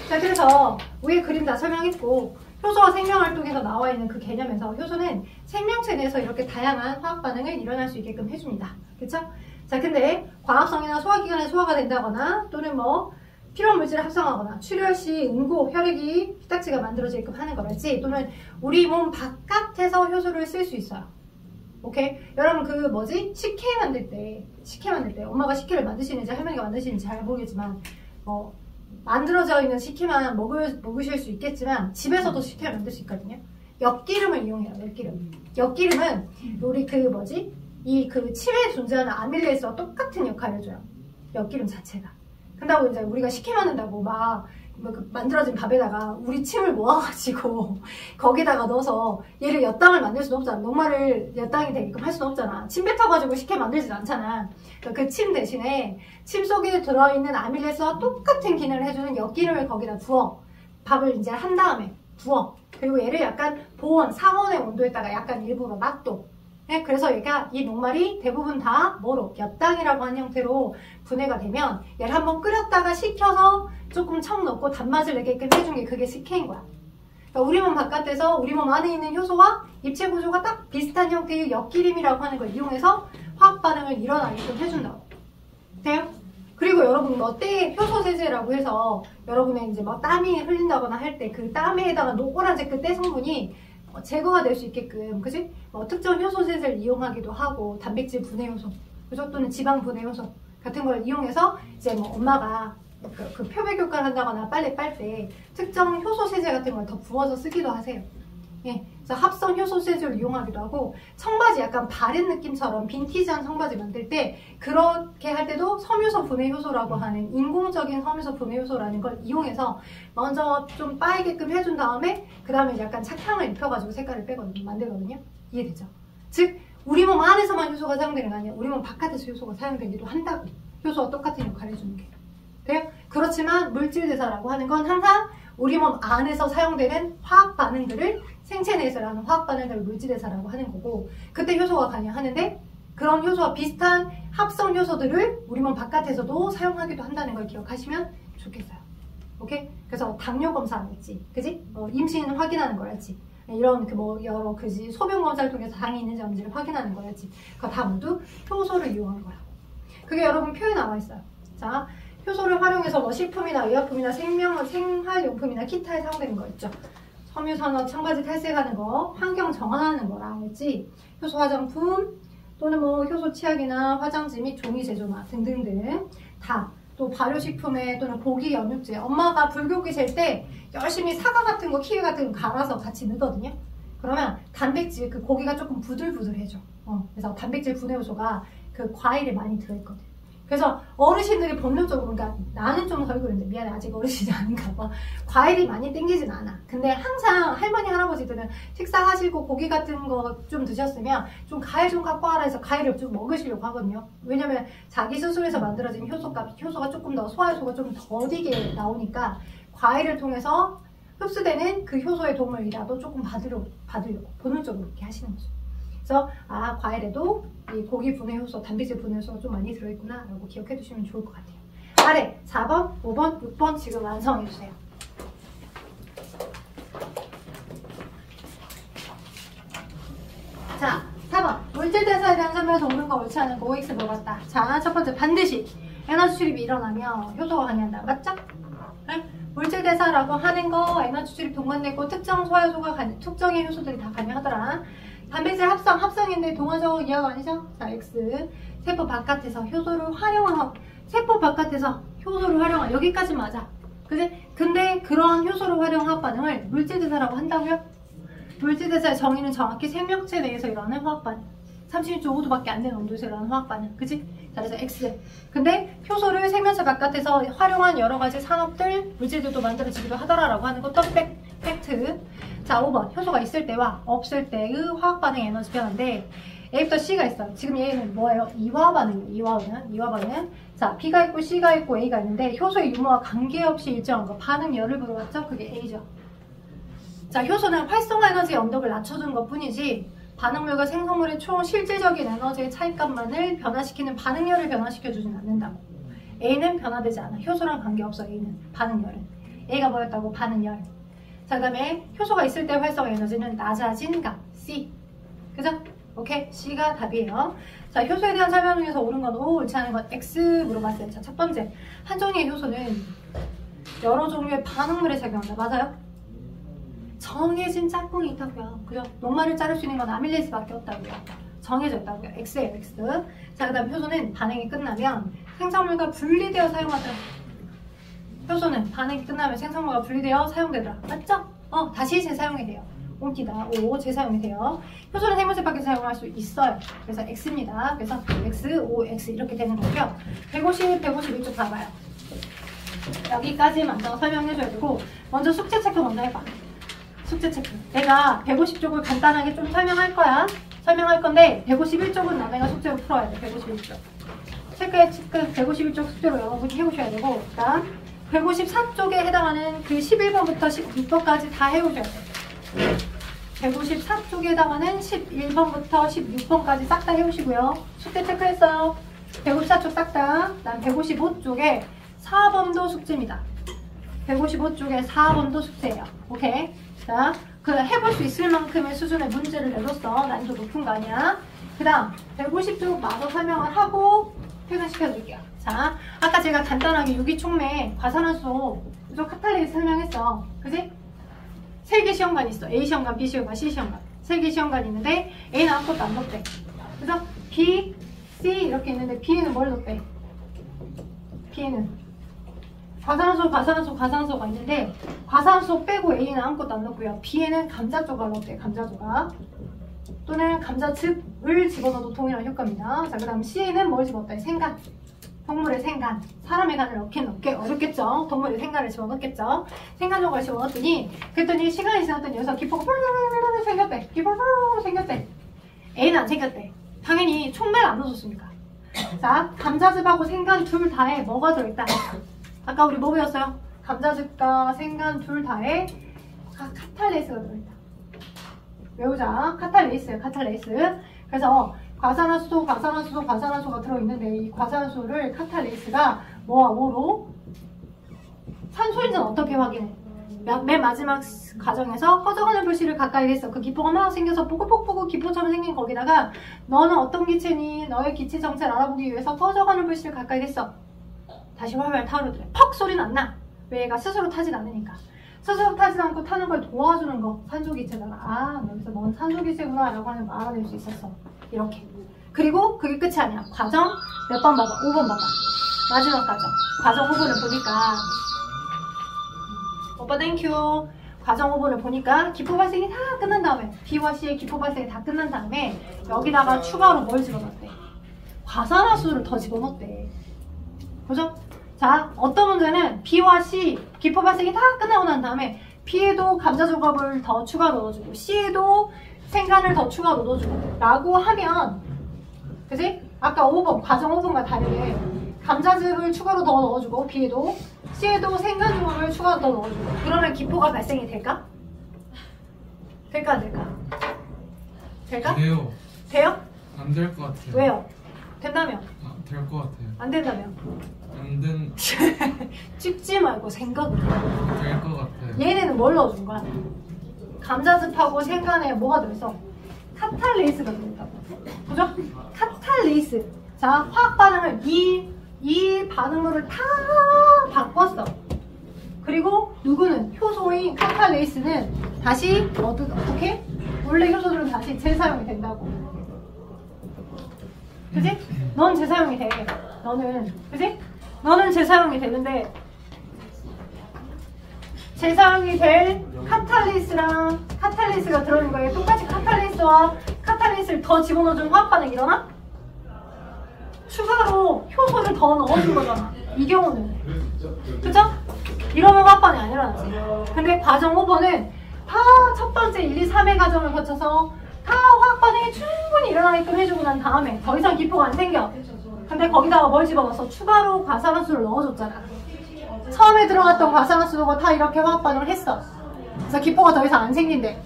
자, 그래서 위에 그림 다 설명했고 효소와 생명활동에서 나와 있는 그 개념에서 효소는 생명체 내에서 이렇게 다양한 화학 반응을 일어날 수 있게끔 해줍니다. 그쵸? 자, 근데 과합성이나 소화기관에 소화가 된다거나 또는 뭐 필요한 물질을 합성하거나 출혈 시 응고, 혈액이 피딱지가 만들어지게끔 하는 거랄지 또는 우리 몸 바깥에서 효소를 쓸 수 있어요. 오케이? 여러분 식혜 만들 때 엄마가 식혜를 만드시는지 할머니가 만드시는지 잘 모르겠지만 만들어져 있는 식혜만 먹으실 수 있겠지만 집에서도 식혜를 만들 수 있거든요. 엿기름을 이용해요. 엿기름은 우리 이 침에 존재하는 아밀레이스와 똑같은 역할을 해줘요. 엿기름 자체가. 근다고 이제 우리가 식혜 만든다고 만들어진 밥에다가 우리 침을 모아가지고 거기다가 넣어서 얘를 엿당을 만들 수는 없잖아. 녹말을 엿당이 되게끔 할 수는 없잖아. 침 뱉어가지고 식혜 만들진 않잖아. 그 침 대신에 침 속에 들어있는 아밀레이스와 똑같은 기능을 해주는 엿기름을 거기다 부어 밥을 이제 한 다음에 부어. 그리고 얘를 약간 상온의 온도에다가 약간 일부러 놔둬. 네, 그래서 이 녹말이 대부분 다 엿당이라고 하는 형태로 분해가 되면 얘를 한번 끓였다가 식혀서 조금 청 넣고 단맛을 내게끔 해준 게 그게 식혜인 거야. 그러니까 우리 몸 바깥에서 우리 몸 안에 있는 효소와 입체 구조가 딱 비슷한 형태의 엿기름이라고 하는 걸 이용해서 화학 반응을 일어나게끔 해준다고. 돼요? 그리고 여러분 때 효소 세제라고 해서 여러분의 이제 땀이 흘린다거나 할 때 그 땀에다가 노란색 그 때 성분이 제거가 될 수 있게끔, 그지? 특정 효소 세제를 이용하기도 하고, 단백질 분해 효소, 그죠? 또는 지방 분해 효소 같은 걸 이용해서 이제 엄마가 그 표백 효과를 한다거나 빨래 빨 때 특정 효소 세제 같은 걸 더 부어서 쓰기도 하세요. 예, 그래서 합성 효소 세제를 이용하기도 하고, 청바지 약간 바른 느낌처럼 빈티지한 청바지 만들 때 그렇게 할 때도 섬유소 분해 효소라고 하는 인공적인 섬유소 분해 효소라는 걸 이용해서 먼저 좀 빠이게끔 해준 다음에 그 다음에 약간 착향을 입혀가지고 색깔을 만들거든요. 이해되죠? 즉 우리 몸 안에서만 효소가 사용되는 게 아니라 우리 몸 바깥에서 효소가 사용되기도 한다고. 효소와 똑같은 역할을 해주는 게. 그래요? 그렇지만 물질대사라고 하는 건 항상 우리 몸 안에서 사용되는 화학 반응들을 생체 내에서 일어나는 화학 반응들을 물질대사라고 하는 거고, 그때 효소가 관여하는데 그런 효소와 비슷한 합성 효소들을 우리 몸 바깥에서도 사용하기도 한다는 걸 기억하시면 좋겠어요. 오케이? 그래서 당뇨 검사하는 거지, 그지? 임신 확인하는 거랄지, 이런 여러 소변 검사를 통해서 당이 있는지 없는지를 확인하는 거랄지, 그거 다 모두 효소를 이용하는 거야. 그게 여러분 표에 나와 있어요. 자, 효소를 활용해서 식품이나 의약품이나 생활용품이나 기타에 사용되는 거 있죠. 섬유산업, 청바지 탈색하는 거, 환경 정화하는 거라 했지. 효소 화장품 또는 효소 치약이나 화장지 및 종이 제조나 등등등 다. 또 발효식품에 또는 고기 연육제, 엄마가 불고기 셀 때 열심히 사과 같은 거, 키위 같은 거 갈아서 같이 넣거든요. 그러면 단백질, 그 고기가 조금 부들부들해져. 그래서 단백질 분해 요소가 그 과일에 많이 들어있거든. 그래서 어르신들이 본능적으로, 그러니까 나는 좀 덜 그런데 미안해, 아직 어르신이 아닌가 봐. 과일이 많이 땡기진 않아. 근데 항상 할머니, 할아버지들은 식사하시고 고기 같은 거 좀 드셨으면 좀 과일 좀 갖고 와라 해서 과일을 좀 먹으시려고 하거든요. 왜냐면 자기 스스로에서 만들어진 효소가 조금 더, 소화효소가 좀 더디게 나오니까 과일을 통해서 흡수되는 그 효소의 도움을이라도 조금 받으려고 본능적으로 이렇게 하시는 거죠. 그래서 아 과일에도 이 고기 분해 효소, 단백질 분해 효소가 좀 많이 들어있구나 라고 기억해 두시면 좋을 것 같아요. 아래 4번, 5번, 6번 지금 완성해 주세요. 자 4번 물질 대사에 대한 설명에서 오는 거 옳지 않은 거 OX 물어봤다. 자 첫 번째 반드시 에너지 출입이 일어나면 효소가 관여한다. 맞죠? 네? 물질 대사라고 하는 거 에너지 출입 동반되고 특정 소화효소가 특정의 효소들이 다 관여하더라. 단백질 합성인데 동화적 이하가 아니죠? 자 X 세포 바깥에서 효소를 활용하고 세포 바깥에서 효소를 활용하 여기까지 맞아. 그지? 근데 그런 효소를 활용한 반응을 물질 대사라고 한다고요? 물질 대사의 정의는 정확히 생명체 내에서 일어나는 화학 반응. 36.5도밖에 안 되는 온도에서 일어나는 화학 반응. 그치? 자, 그래서 X. 근데 효소를 생명체 바깥에서 활용한 여러 가지 산업들, 물질들도 만들어지기도 하더라라고 하는 것도 팩트. 자, 5번. 효소가 있을 때와 없을 때의 화학 반응 에너지 변화인데 A부터 C가 있어요. 지금 얘는 뭐예요? 이화 반응이에요. 이화 반응. 자, B가 있고 C가 있고 A가 있는데 효소의 유무와 관계없이 일정한 거. 반응열을 물어봤죠? 그게 A죠. 자, 효소는 활성화 에너지의 언덕을 낮춰주는 것 뿐이지 반응물과 생성물의 총 실질적인 에너지의 차이값만을 변화시키는 반응열을 변화시켜주진 않는다고. A는 변화되지 않아. 효소랑 관계없어. A는 반응열은. A가 뭐였다고? 반응열. 자, 그 다음에 효소가 있을 때 활성화 에너지는 낮아진 값. C. 그죠? 오케이? C가 답이에요. 자, 효소에 대한 설명 중에서 옳은 건 O, 옳지 않은 건 X 물어봤어요. 자, 첫 번째. 한 종류의 효소는 여러 종류의 반응물에 작용한다. 맞아요? 정해진 짝꿍이 있다고요. 그죠? 녹말을 자를 수 있는 건 아밀레이스밖에 없다고요. 정해져 있다고요. X예요, X. 자, 그 다음 효소는 반응이 끝나면 생성물과 분리되어 사용하더라. 효소는 반응이 끝나면 생성물과 분리되어 사용되더라. 맞죠? 다시 재사용이 돼요. 옮기다. O, 재사용이 돼요. 효소는 생물체 밖에서 사용할 수 있어요. 그래서 X입니다. 그래서 X, O, X 이렇게 되는 거고요. 150, 151쪽 봐봐요. 여기까지 먼저 설명해줘야 되고 먼저 숙제 체크 먼저 해봐. 숙제 체크. 내가 150쪽을 간단하게 좀 설명할 거야. 설명할 건데 151쪽은 너네가 숙제로 풀어야 돼. 151쪽. 체크 151쪽 숙제로 여러분이 해오셔야 되고 그다음 154쪽에 해당하는 그 11번부터 16번까지 다 해오셔야 돼. 154쪽에 해당하는 11번부터 16번까지 싹 다 해오시고요. 숙제 체크했어요. 154쪽 싹 다. 그다음 155쪽에 4번도 숙제입니다. 155쪽에 4번도 숙제예요. 오케이? 자, 해볼 수 있을 만큼의 수준의 문제를 내줬어. 난이도 높은 거 아니야. 그 다음 150쪽 마저 설명을 하고 퇴근시켜 드릴게요. 자, 아까 제가 간단하게 유기촉매, 과산화수, 카탈리스 설명했어. 그지? 3개 시험관이 있어. A 시험관, B 시험관, C 시험관. 3개 시험관이 있는데 A는 아무것도 안 넣었대. 그래서 B, C 이렇게 있는데 B에는 뭘 넣었대? B에는 과산화수가 있는데 과산화수 빼고 A는 아무것도 안 넣고요. B에는 감자 조각 넣었대요. 감자 조각 또는 감자즙을 집어넣어도 동일한 효과입니다. 자, 그 다음 C에는 뭘 집어넣었다? 생간. 동물의 생간. 사람의 간을 넣긴 어렵겠죠. 동물의 생간을 집어넣겠죠. 생간 조각을 집어넣었더니 그랬더니 시간이 지났더니 여기서 기포가 폴로로로로 생겼대. 기포가 폴로로로 생겼대. A는 안 생겼대. 당연히 촉매를 안 넣어줬으니까. 자, 감자즙하고 생간 둘 다에 뭐가 들어있다? 아까 우리 뭐 배웠어요? 감자즙과 생간 둘 다에 카탈레이스가 들어있다. 외우자. 카탈레이스예요. 카탈레이스. 그래서 과산화수가 들어있는데 이 과산화수를 카탈레이스가 뭐와 뭐로? 산소인지는 어떻게 확인해? 맨 마지막 과정에서 꺼져가는 불씨를 가까이 했어. 그 기포가 막 생겨서 뽀글뽀글 기포처럼 생긴 거기다가 너는 어떤 기체니? 너의 기체 정체를 알아보기 위해서 꺼져가는 불씨를 가까이 했어. 다시 활활 타오르더래. 퍽 소리는 안 나. 왜 얘가 스스로 타진 않으니까. 스스로 타진 않고 타는 걸 도와주는 거. 산소기체다가 아 여기서 넌 산소기체구나 라고 하는 거 알아낼 수 있었어. 이렇게. 그리고 그게 끝이 아니야. 과정 몇 번 봐봐. 5번 봐봐. 마지막 과정. 과정 5번을 보니까 오빠 땡큐. 과정 5번을 보니까 기포 발생이 다 끝난 다음에 B와 C의 기포 발생이 다 끝난 다음에 여기다가 추가로 뭘 집어넣었대? 과산화수를 더 집어넣었대. 그죠? 자, 어떤 문제는 B와 C 기포 발생이 다 끝나고 난 다음에 B에도 감자 조각을 더 추가 넣어주고 C에도 생간을 더 추가 넣어주고 라고 하면 그지? 아까 5번 과정 5번과 다르게 감자즙을 추가로 더 넣어주고 B에도 C에도 생간 조각을 추가로 더 넣어주고 그러면 기포가 발생이 될까? 될까 안 될까? 될까? 돼요. 돼요? 안 될 것 같아요. 왜요? 된다며? 될 것 같아요. 안 된다며? 찍지 말고 생각을 해. 될 것 같아요. 얘네는 뭘 넣어준 거야? 감자즙하고 생간에 뭐가 들어있어? 카탈레이스가 들어있다고. 그죠? 카탈레이스. 자, 화학 반응을 이 반응물을 다 바꿨어. 그리고 누구는 효소인 카탈레이스는 다시 어떻게? 원래 효소들은 다시 재사용이 된다고. 그지? 넌 재사용이 돼. 너는 그지? 너는 재사용이 되는데 재사용이 될 카탈리스가 들어있는 거예요. 똑같이 카탈리스를 더 집어넣어준 화학 반응이 일어나? 추가로 효소를 더 넣어준 거잖아. 이 경우는. 그죠? 이러면 화학 반응이 안 일어나지. 근데 과정 5번은 다 첫 번째 1, 2, 3의 과정을 거쳐서 다 화학 반응이 충분히 일어나게끔 해주고 난 다음에 더 이상 기포가 안 생겨. 근데 거기다가 뭘 집어넣어서 추가로 과산화수를 넣어줬잖아. 처음에 들어갔던 과산화수가 다 이렇게 화학 반응을 했어. 그래서 기포가 더 이상 안 생긴대.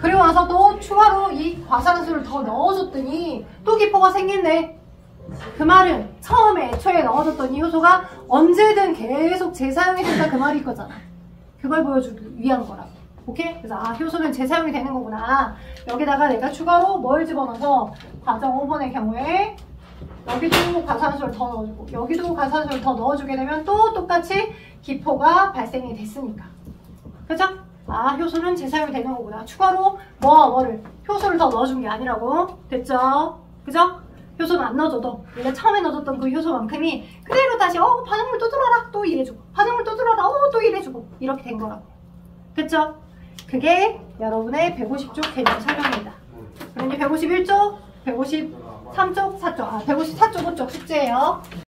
그리고 나서 또 추가로 이 과산화수를 더 넣어줬더니 또 기포가 생긴대. 그 말은 처음에 애초에 넣어줬던 이 효소가 언제든 계속 재사용이 된다 그 말일 거잖아. 그걸 보여주기 위한 거라고. 오케이? 그래서 효소는 재사용이 되는 거구나. 여기다가 내가 추가로 뭘 집어넣어서 과정 5번의 경우에 여기도 과산화수를 더 넣어주고 여기도 과산화수를 더 넣어주게 되면 또 똑같이 기포가 발생이 됐으니까. 그죠? 효소는 재사용이 되는 거구나. 추가로 뭐를 효소를 더 넣어준 게 아니라고. 됐죠? 그죠? 효소는 안 넣어줘도 원래 처음에 넣어줬던 그 효소만큼이 그대로 다시 반응물 또 들어라 또 일해주고 반응물 또 들어라 또 일해주고 이렇게 된 거라고. 됐죠? 그게 여러분의 150쪽 개념 설명입니다. 그럼 이제 151쪽, 153쪽, 4쪽, 154쪽, 5쪽 숙제예요.